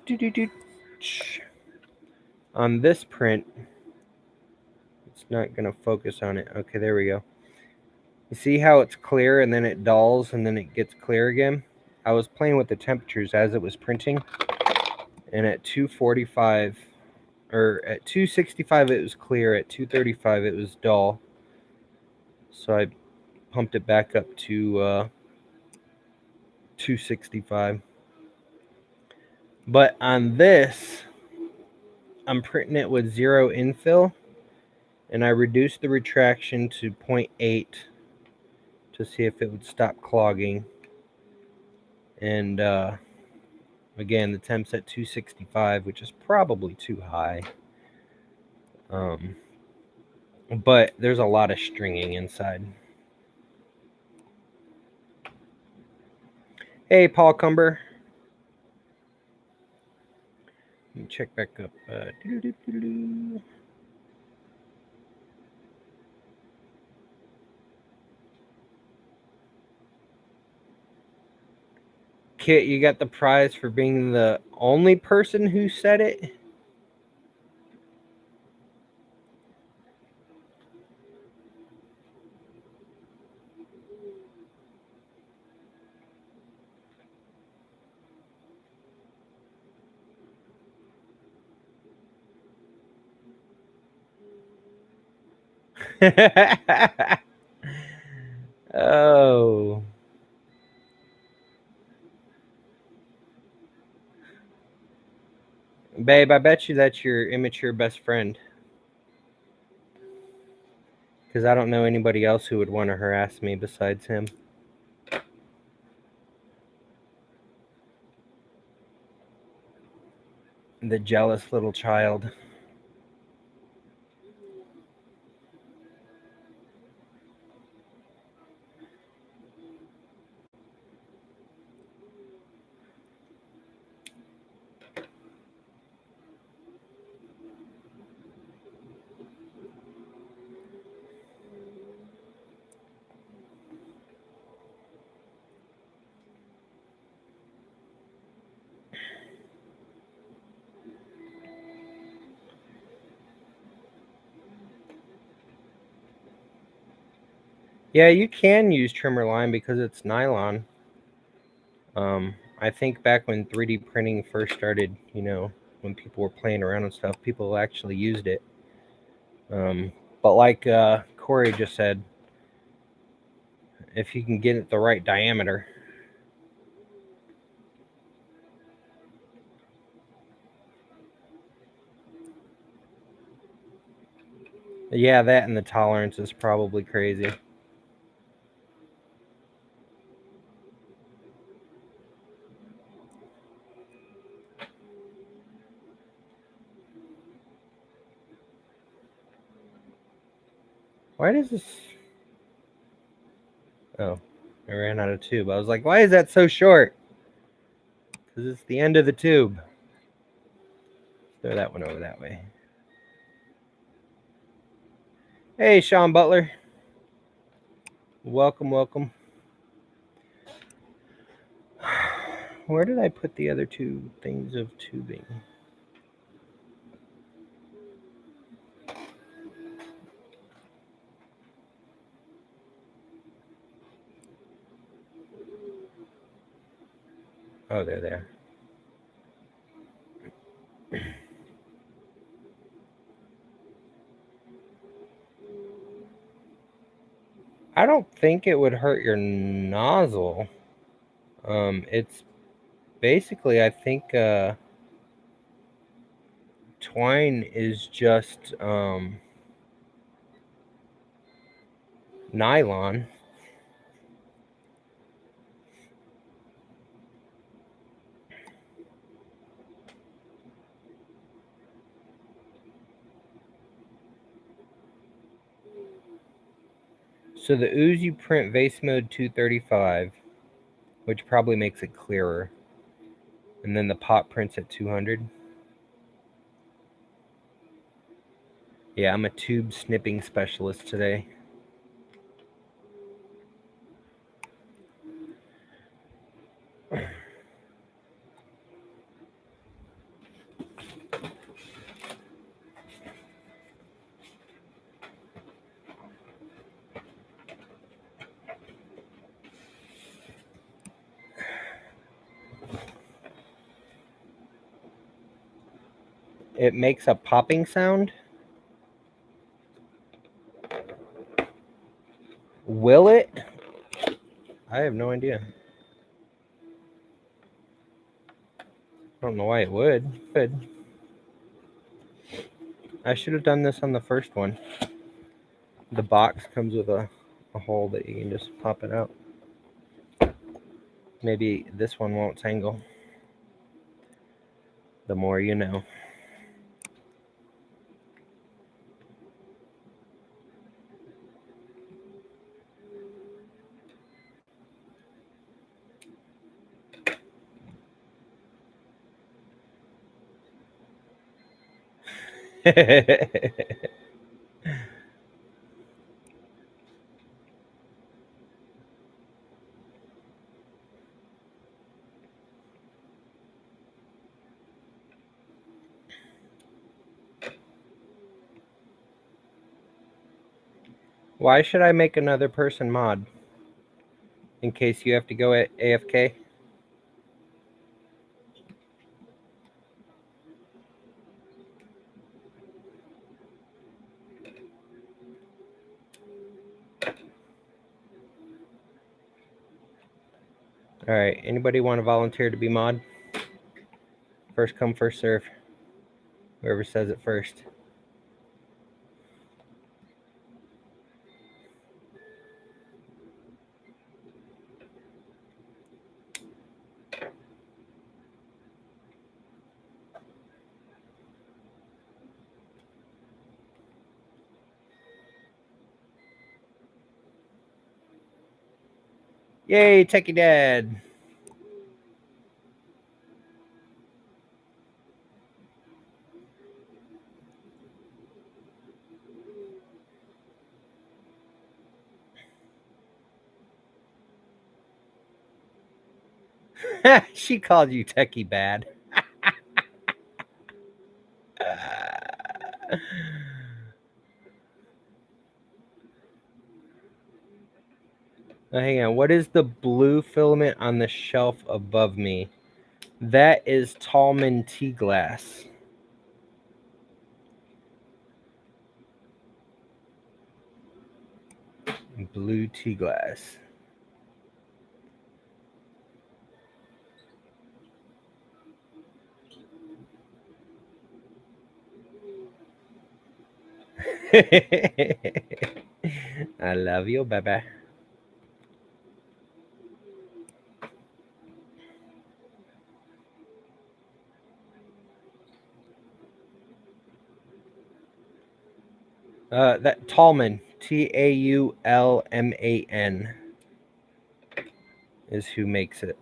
on this print, it's not going to focus on it. Okay, there we go. You see how it's clear and then it dulls and then it gets clear again? I was playing with the temperatures as it was printing. And at 245, or at 265 it was clear, at 235 it was dull. So I pumped it back up to 265. But on this, I'm printing it with 0 infill, and I reduced the retraction to 0.8 to see if it would stop clogging. And again, the temp's at 265, which is probably too high. But there's a lot of stringing inside. Hey, Paul Cumber. Let me check back up. Kit, you got the prize for being the only person who said it? Oh. Babe, I bet you that's your immature best friend. Because I don't know anybody else who would want to harass me besides him. The jealous little child. Yeah, you can use trimmer line because it's nylon. I think back when 3D printing first started, when people were playing around and stuff, people actually used it. But like Corey just said, if you can get it the right diameter. Yeah, that and the tolerance is probably crazy. Why does this... Oh, I ran out of tube. I was like, why is that so short? Because it's the end of the tube. Throw that one over that way. Hey, Sean Butler. Welcome, welcome. Where did I put the other two things of tubing? Oh, they're there. I don't think it would hurt your nozzle. It's basically, I think, twine is just nylon. So the ooze you print vase mode 235, which probably makes it clearer. And then the pot prints at 200. Yeah, I'm a tube snipping specialist today. It makes a popping sound. Will it? I have no idea. I don't know why it would. I should have done this on the first one. The box comes with a hole that you can just pop it out. Maybe this one won't tangle. The more you know. Why should I make another person mod? In case you have to go at AFK? Alright, anybody want to volunteer to be mod? First come, first serve. Whoever says it first. Yay, Techie Dad! She called you Techie Bad. Hang on. What is the blue filament on the shelf above me? That is Tallman tea glass. Blue tea glass. I love you, baby. That Tallman, Taulman, is who makes it.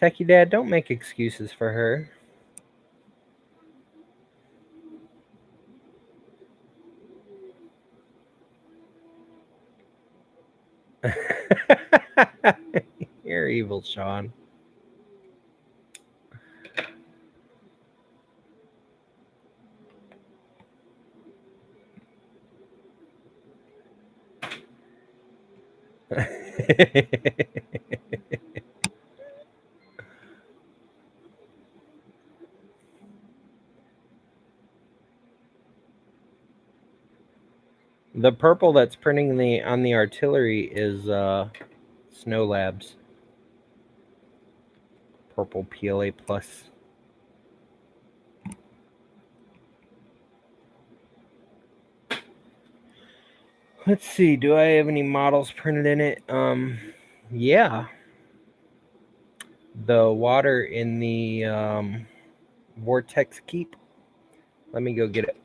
Techie Dad, don't make excuses for her. You're evil, Sean. The purple that's printing on the artillery is Snow Labs. Purple PLA plus. Let's see, do I have any models printed in it? Yeah. The water in the Vortex Keep. Let me go get it.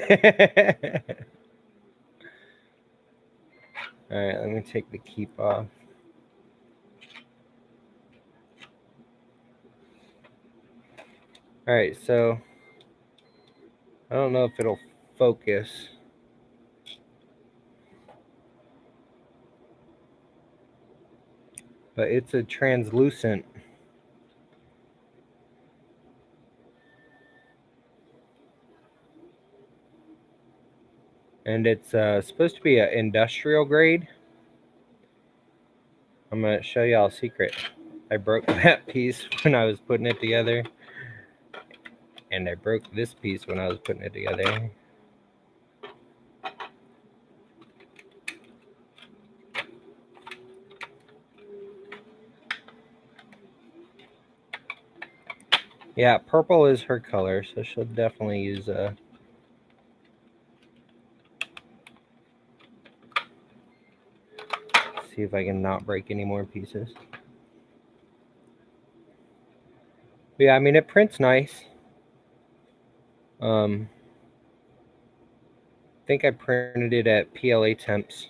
All right, let me take the keep off. All right, so I don't know if it'll focus. But it's a translucent. And it's supposed to be an industrial grade. I'm going to show y'all a secret. I broke that piece when I was putting it together. And I broke this piece when I was putting it together. Yeah, purple is her color, so she'll definitely use a... See if I can not break any more pieces. But yeah, I mean, it prints nice. I think I printed it at PLA temps.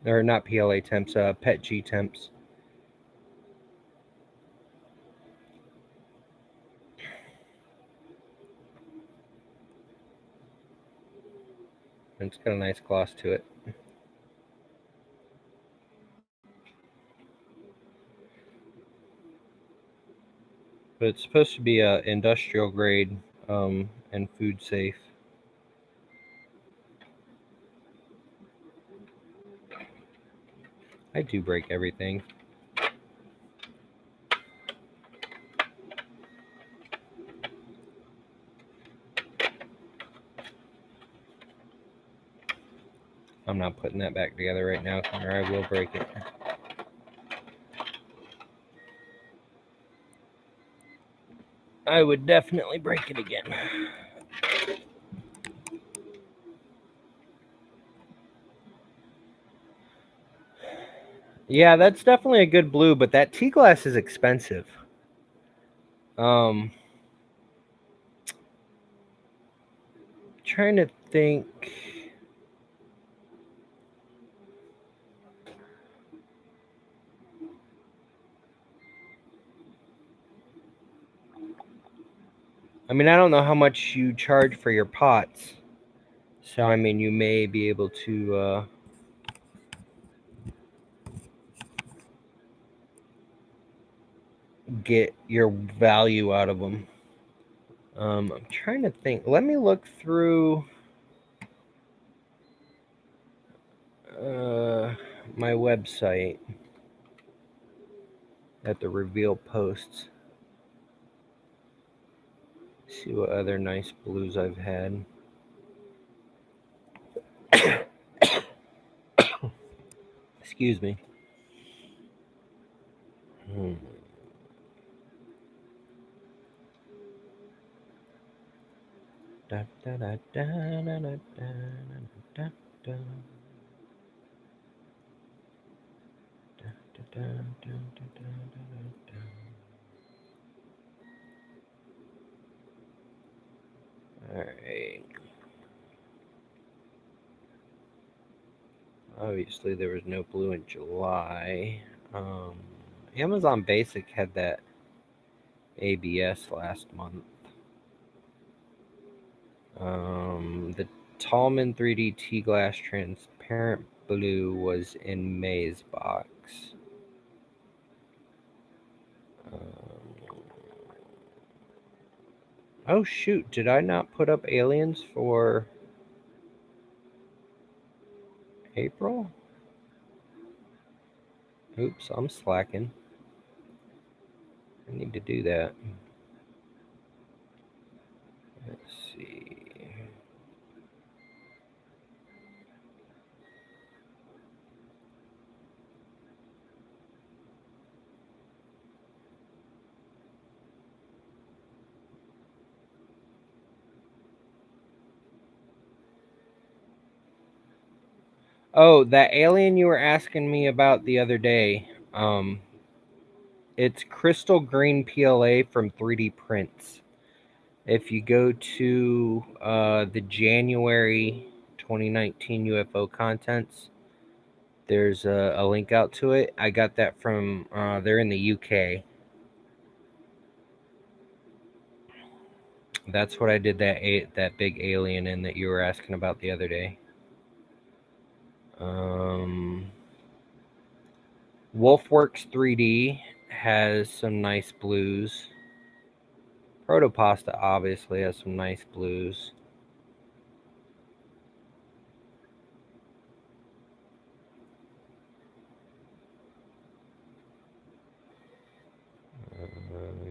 Or not PLA temps, PET G temps. And it's got a nice gloss to it. But it's supposed to be industrial grade and food safe. I do break everything. I'm not putting that back together right now, or I will break it. I would definitely break it again. Yeah, that's definitely a good blue, but that tea glass is expensive. Trying to think. I mean, I don't know how much you charge for your pots. So, I mean, you may be able to get your value out of them. I'm trying to think. Let me look through my website at the reveal posts. See what other nice blues I've had. Excuse me. Da, da, da, da, da, da, da, da. Alright. Obviously, there was no blue in July. Amazon Basic had that ABS last month. The Tallman 3D Tea Glass Transparent Blue was in May's box. Oh shoot, did I not put up aliens for April? Oops, I'm slacking. I need to do that. Let's see. Oh, that alien you were asking me about the other day. It's crystal green PLA from 3D Prints. If you go to the January 2019 UFO contents, there's a link out to it. I got that from, they're in the UK. That's what I did that big alien in that you were asking about the other day. Wolfworks 3D has some nice blues. Protopasta obviously has some nice blues.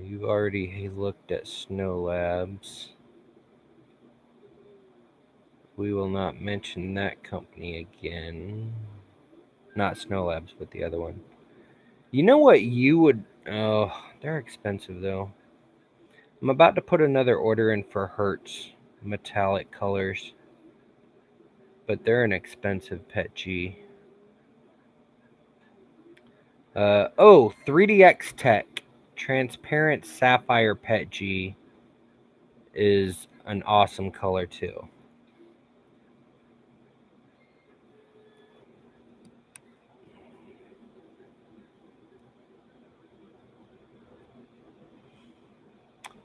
You've already looked at Snow Labs. We will not mention that company again. Not Snow Labs, but the other one. You know what you would... Oh, they're expensive though. I'm about to put another order in for Hertz metallic colors. But they're an expensive pet G. 3DX Tech transparent sapphire pet G is an awesome color too.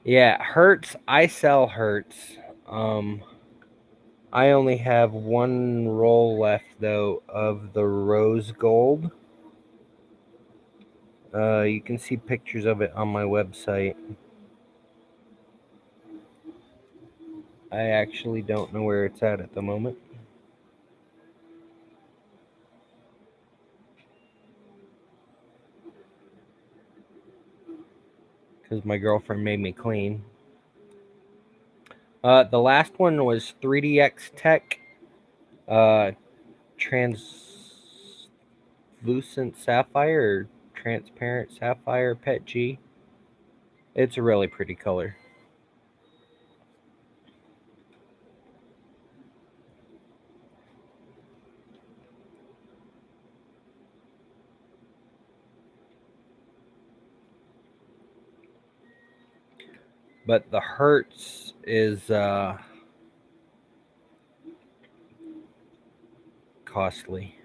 Yeah, Hertz. I sell Hertz. I only have one roll left though of the rose gold. You can see pictures of it on my website. I actually don't know where it's at the moment. Because my girlfriend made me clean. The last one was 3DX Tech Translucent Sapphire or Transparent Sapphire Pet G. It's a really pretty color. But the Hertz is costly.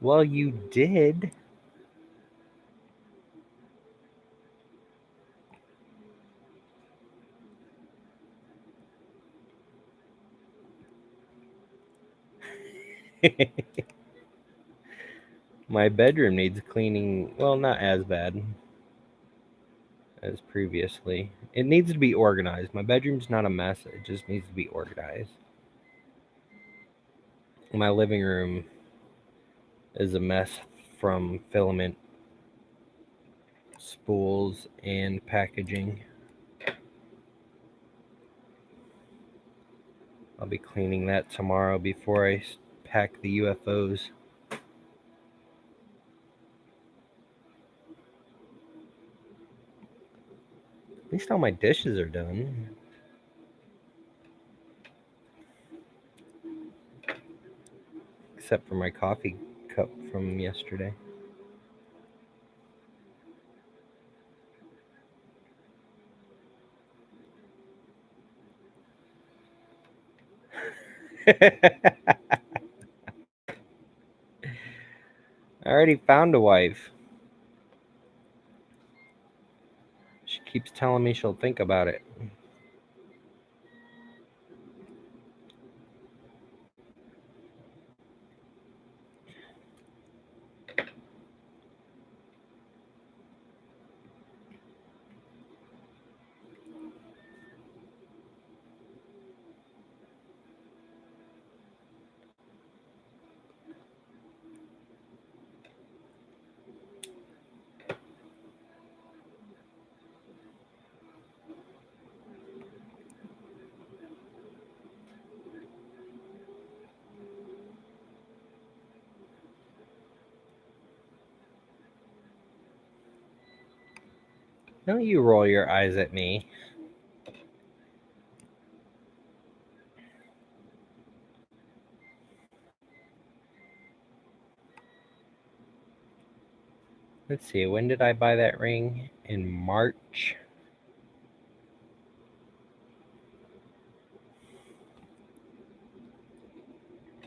Well, you did. My bedroom needs cleaning. Well, not as bad as previously. It needs to be organized. My bedroom's not a mess. It just needs to be organized. My living room is a mess from filament spools and packaging. I'll be cleaning that tomorrow before I pack the UFOs. At least all my dishes are done. Except for my coffee cup from yesterday. I already found a wife. She keeps telling me she'll think about it. Don't you roll your eyes at me. Let's see, when did I buy that ring? In March.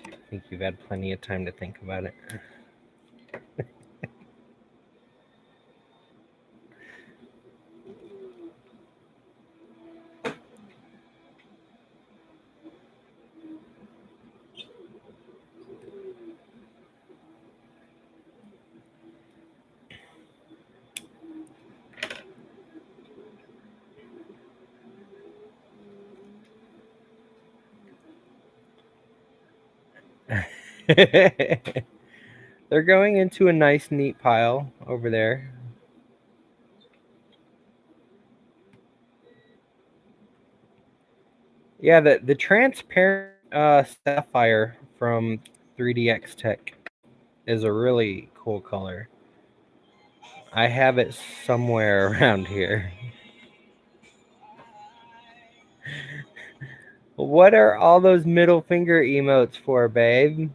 I think you've had plenty of time to think about it. They're going into a nice, neat pile over there. Yeah, the transparent sapphire from 3DX Tech is a really cool color. I have it somewhere around here. What are all those middle finger emotes for, babe?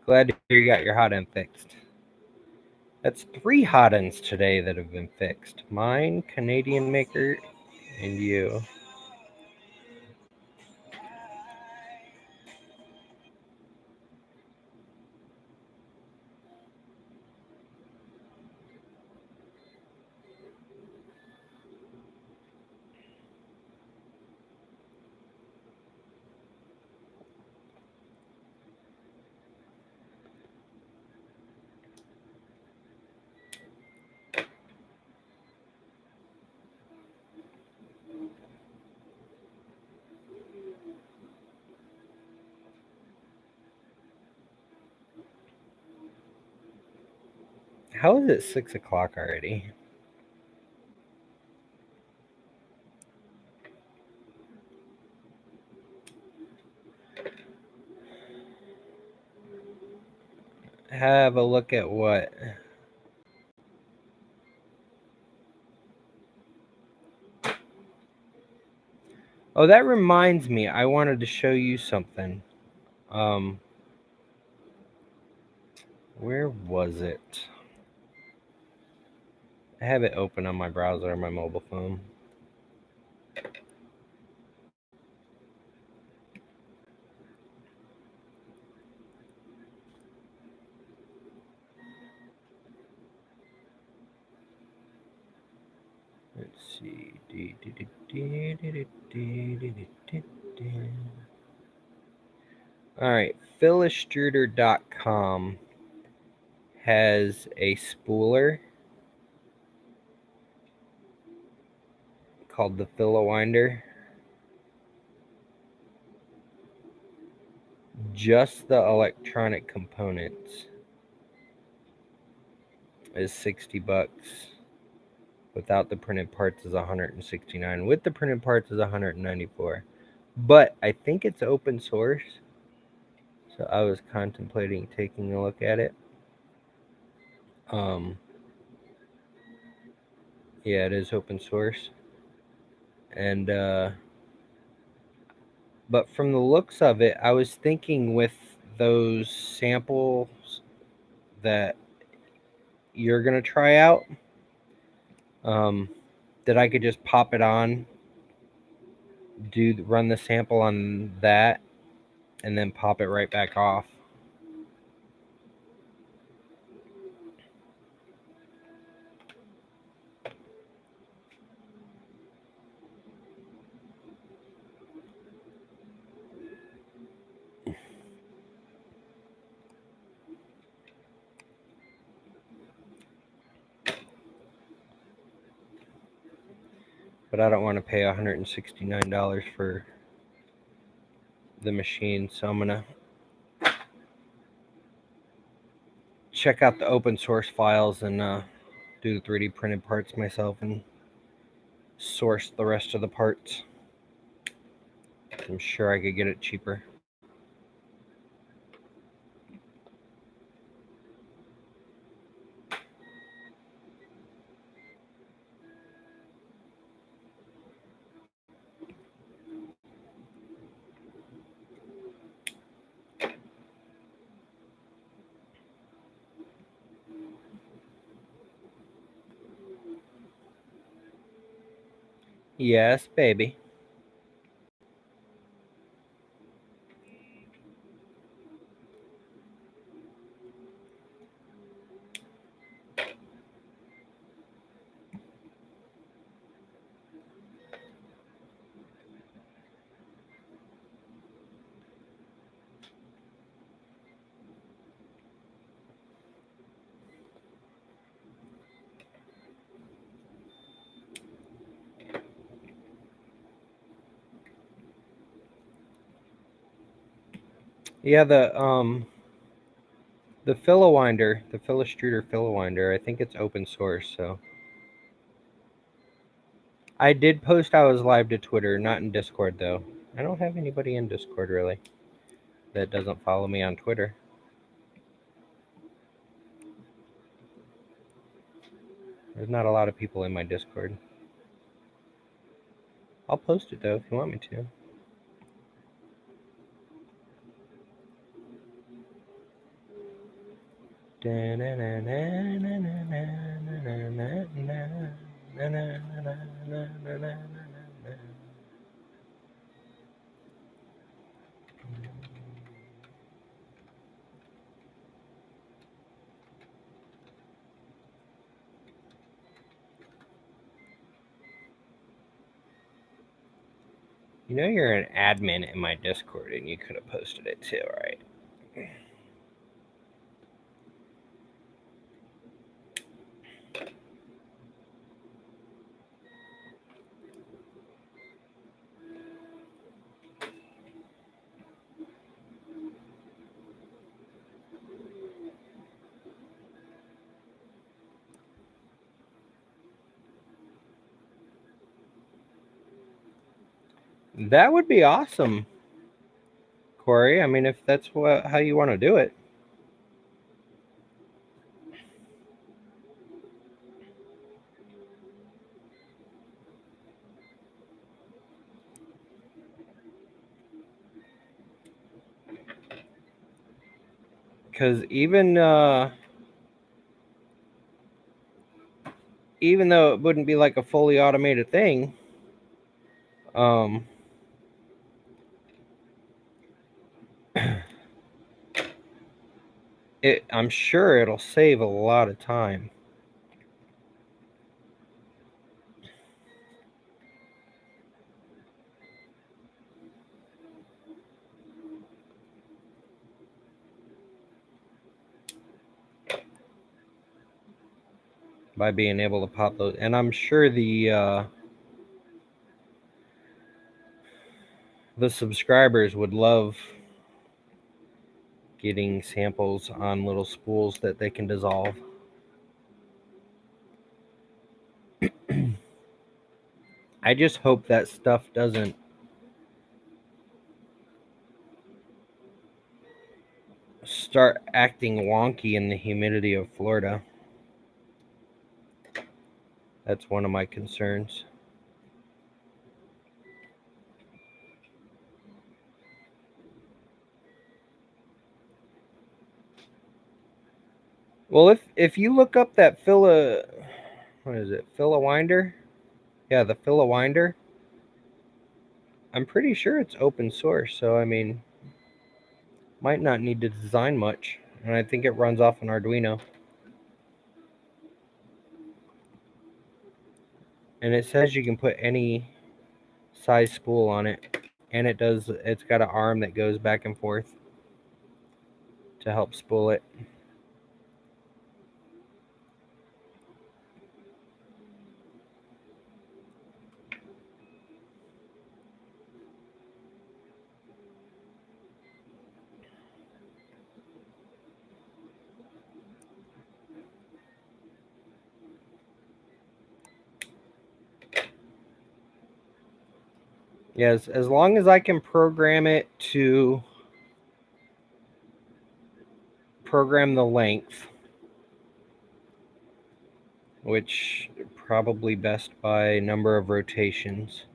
Glad to hear you got your hot end fixed. That's 3 hot ends today that have been fixed. Mine, Canadian maker, and you. How is it 6 o'clock already? Have a look at what? Oh, that reminds me. I wanted to show you something. Where was it? I have it open on my browser on my mobile phone. Let's see. All right, Philistruder.com has a spooler called the Filowinder. Just the electronic components is $60. Without the printed parts is $169. With the printed parts is $194. But I think it's open source, so I was contemplating taking a look at it. Yeah, it is open source, and but from the looks of it, I was thinking with those samples that you're gonna try out, that I could just pop it on, run the sample on that, and then pop it right back off. But I don't want to pay $169 for the machine, so I'm gonna check out the open source files and do the 3D printed parts myself and source the rest of the parts. I'm sure I could get it cheaper. Yes, baby. Yeah, the Filowinder, the Philistruder Filowinder, I think it's open source, so I did post I was live to Twitter, not in Discord though. I don't have anybody in Discord really that doesn't follow me on Twitter. There's not a lot of people in my Discord. I'll post it though if you want me to. You know you're an admin in my Discord and you could have posted it too, right? That would be awesome, Corey. I mean, if that's how you want to do it. Because even though it wouldn't be like a fully automated thing, um, I'm sure it'll save a lot of time. By being able to pop those, and I'm sure the subscribers would love getting samples on little spools that they can dissolve. I just hope that stuff doesn't start acting wonky in the humidity of Florida. That's one of my concerns. Well, if you look up that what is it, Winder? Yeah, the Winder. I'm pretty sure it's open source, so I mean, might not need to design much, and I think it runs off an Arduino. And it says you can put any size spool on it, and it's got an arm that goes back and forth to help spool it. Yes, as long as I can program it to program the length, which probably best by number of rotations,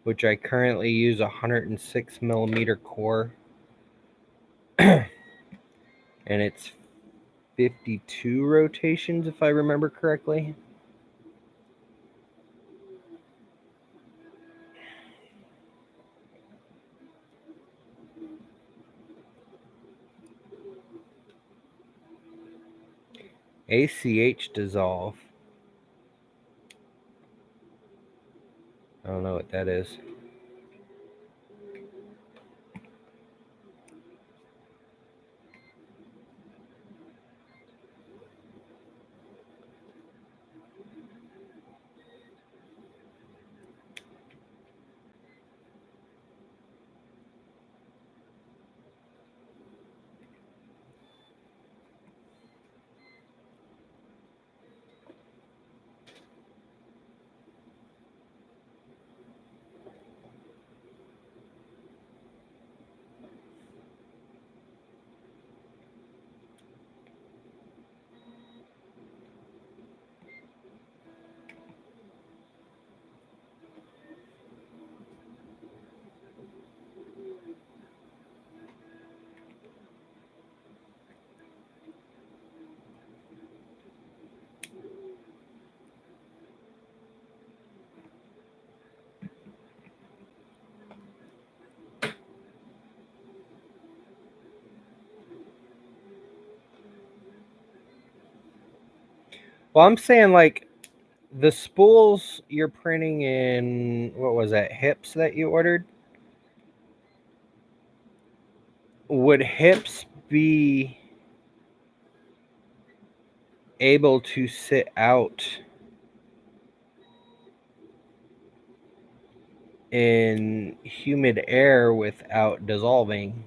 which I currently use 106 millimeter core, and it's 52 rotations if I remember correctly. ACH dissolve. I don't know what that is. Well, I'm saying like the spools you're printing in, what was that, hips that you ordered? Would hips be able to sit out in humid air without dissolving?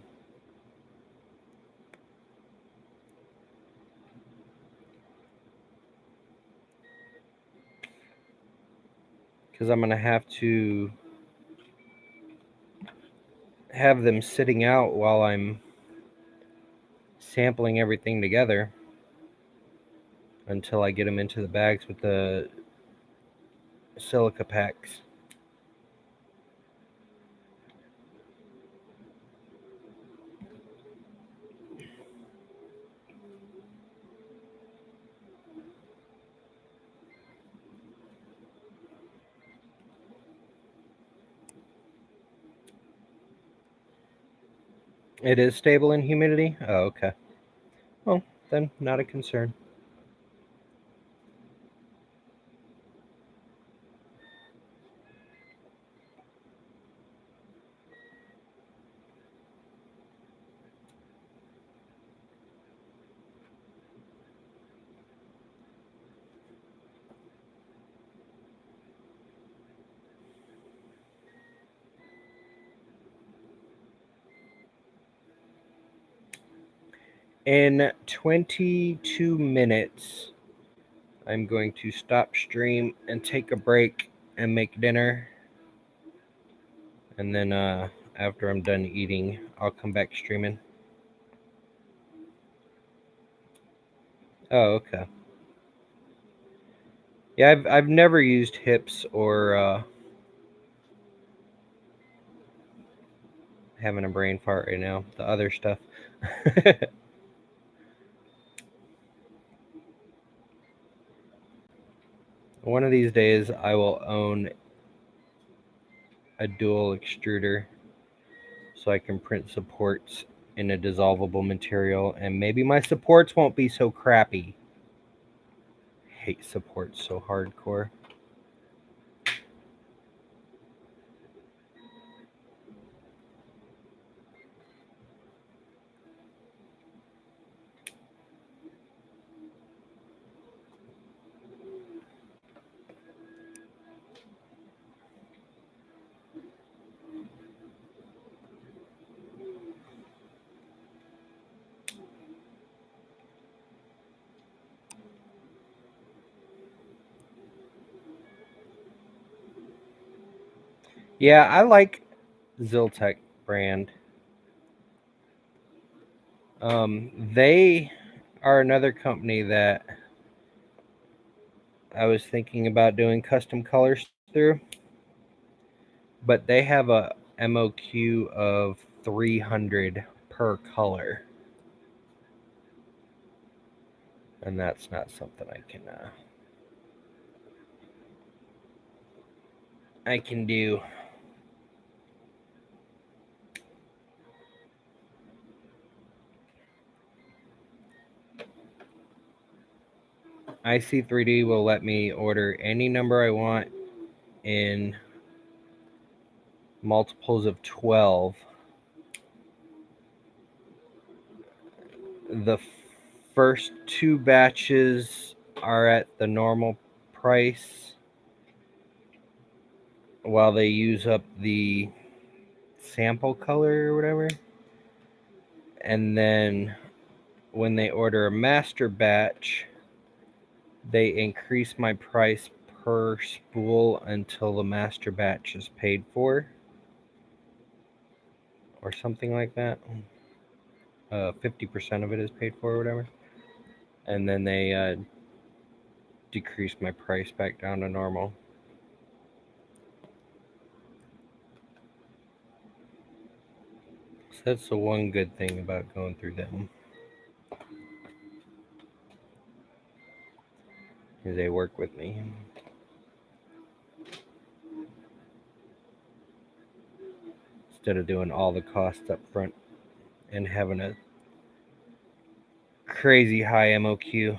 Because I'm going to have to have them sitting out while I'm sampling everything together until I get them into the bags with the silica packs. It is stable in humidity? Oh, okay. Well, then not a concern. In 22 minutes, I'm going to stop stream and take a break and make dinner. And then after I'm done eating, I'll come back streaming. Oh, okay. Yeah, I've never used hips or having a brain fart right now. The other stuff. One of these days, I will own a dual extruder so I can print supports in a dissolvable material, and maybe my supports won't be so crappy. Hate supports so hardcore. Yeah, I like Ziltech brand. They are another company that I was thinking about doing custom colors through, but they have a MOQ of 300 per color, and that's not something I can do. IC3D will let me order any number I want in multiples of 12. The first 2 batches are at the normal price while they use up the sample color or whatever. And then when they order a master batch, they increase my price per spool until the master batch is paid for, or something like that. 50% of it is paid for or whatever. And then they decrease my price back down to normal. So that's the one good thing about going through them, is they work with me. Instead of doing all the costs up front and having a crazy high MOQ.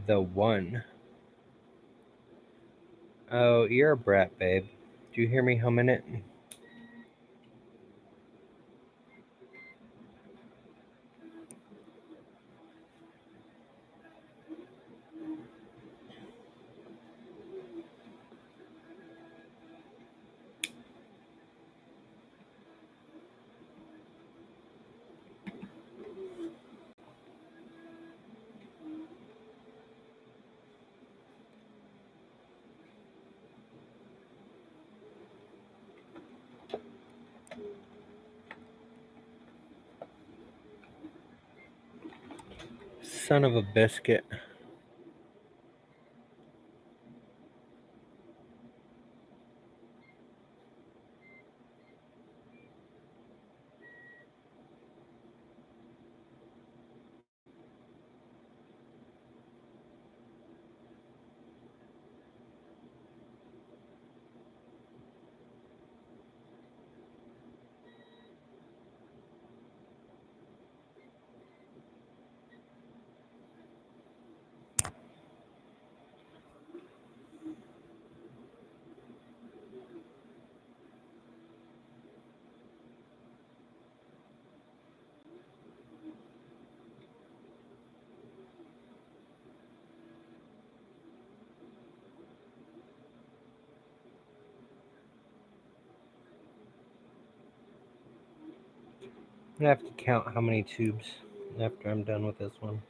The one. Oh, you're a brat, babe. Do you hear me humming it? Son of a biscuit. I'm gonna have to count how many tubes after I'm done with this one.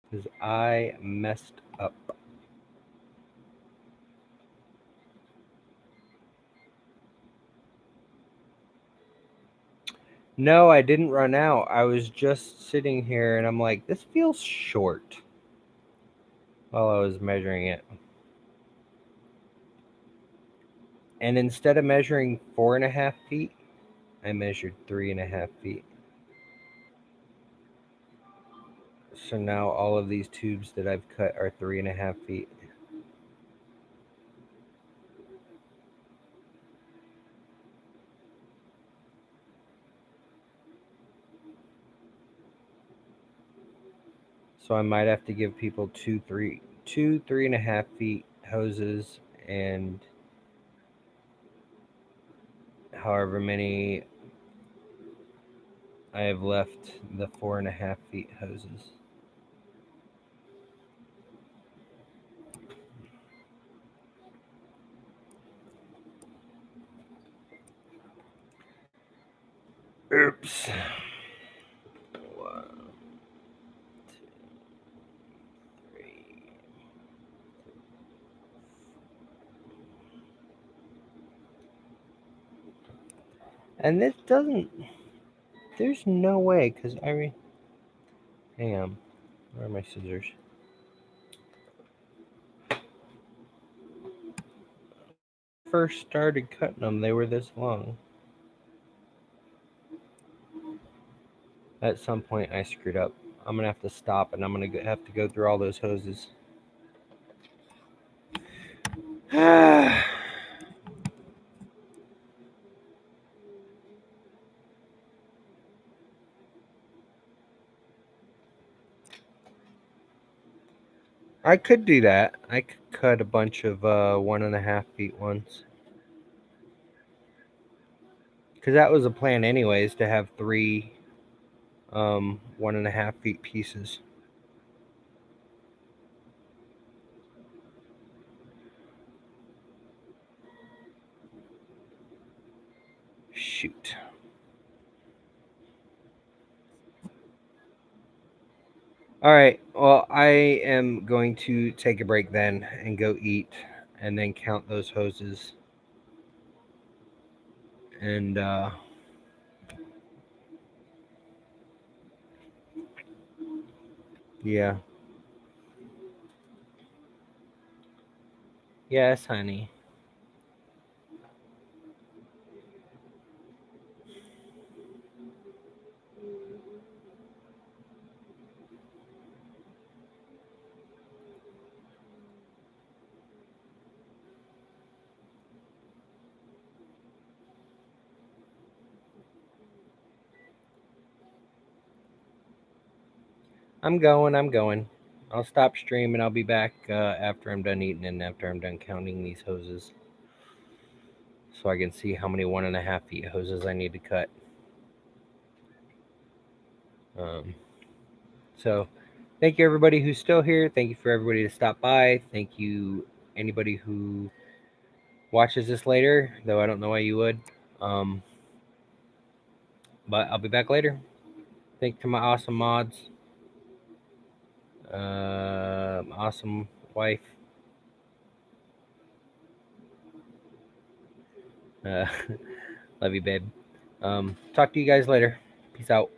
Because I messed up. No, I didn't run out. I was just sitting here and I'm like, this feels short while I was measuring it. And instead of measuring 4.5 feet, I measured 3.5 feet. So now all of these tubes that I've cut are 3.5 feet. So I might have to give people two 3.5 feet hoses and however many I have left the 4.5 feet hoses. Oops. 1, 2, 3. And this doesn't. There's no way, because hang on. Where are my scissors? First started cutting them, they were this long. At some point, I screwed up. I'm gonna have to stop, and I'm gonna have to go through all those hoses. I could do that. I could cut a bunch of 1.5 feet ones. Because that was a plan, anyways, to have 3 1.5 feet pieces. Shoot. All right. Well, I am going to take a break then and go eat and then count those hoses. And yeah. Yes, honey. I'm going. I'll stop streaming. I'll be back after I'm done eating and after I'm done counting these hoses, so I can see how many 1.5 feet hoses I need to cut. So thank you everybody who's still here. Thank you for everybody to stop by. Thank you anybody who watches this later, though I don't know why you would. But I'll be back later. Thank you to my awesome mods, awesome wife. Love you, babe. Talk to you guys later. Peace out.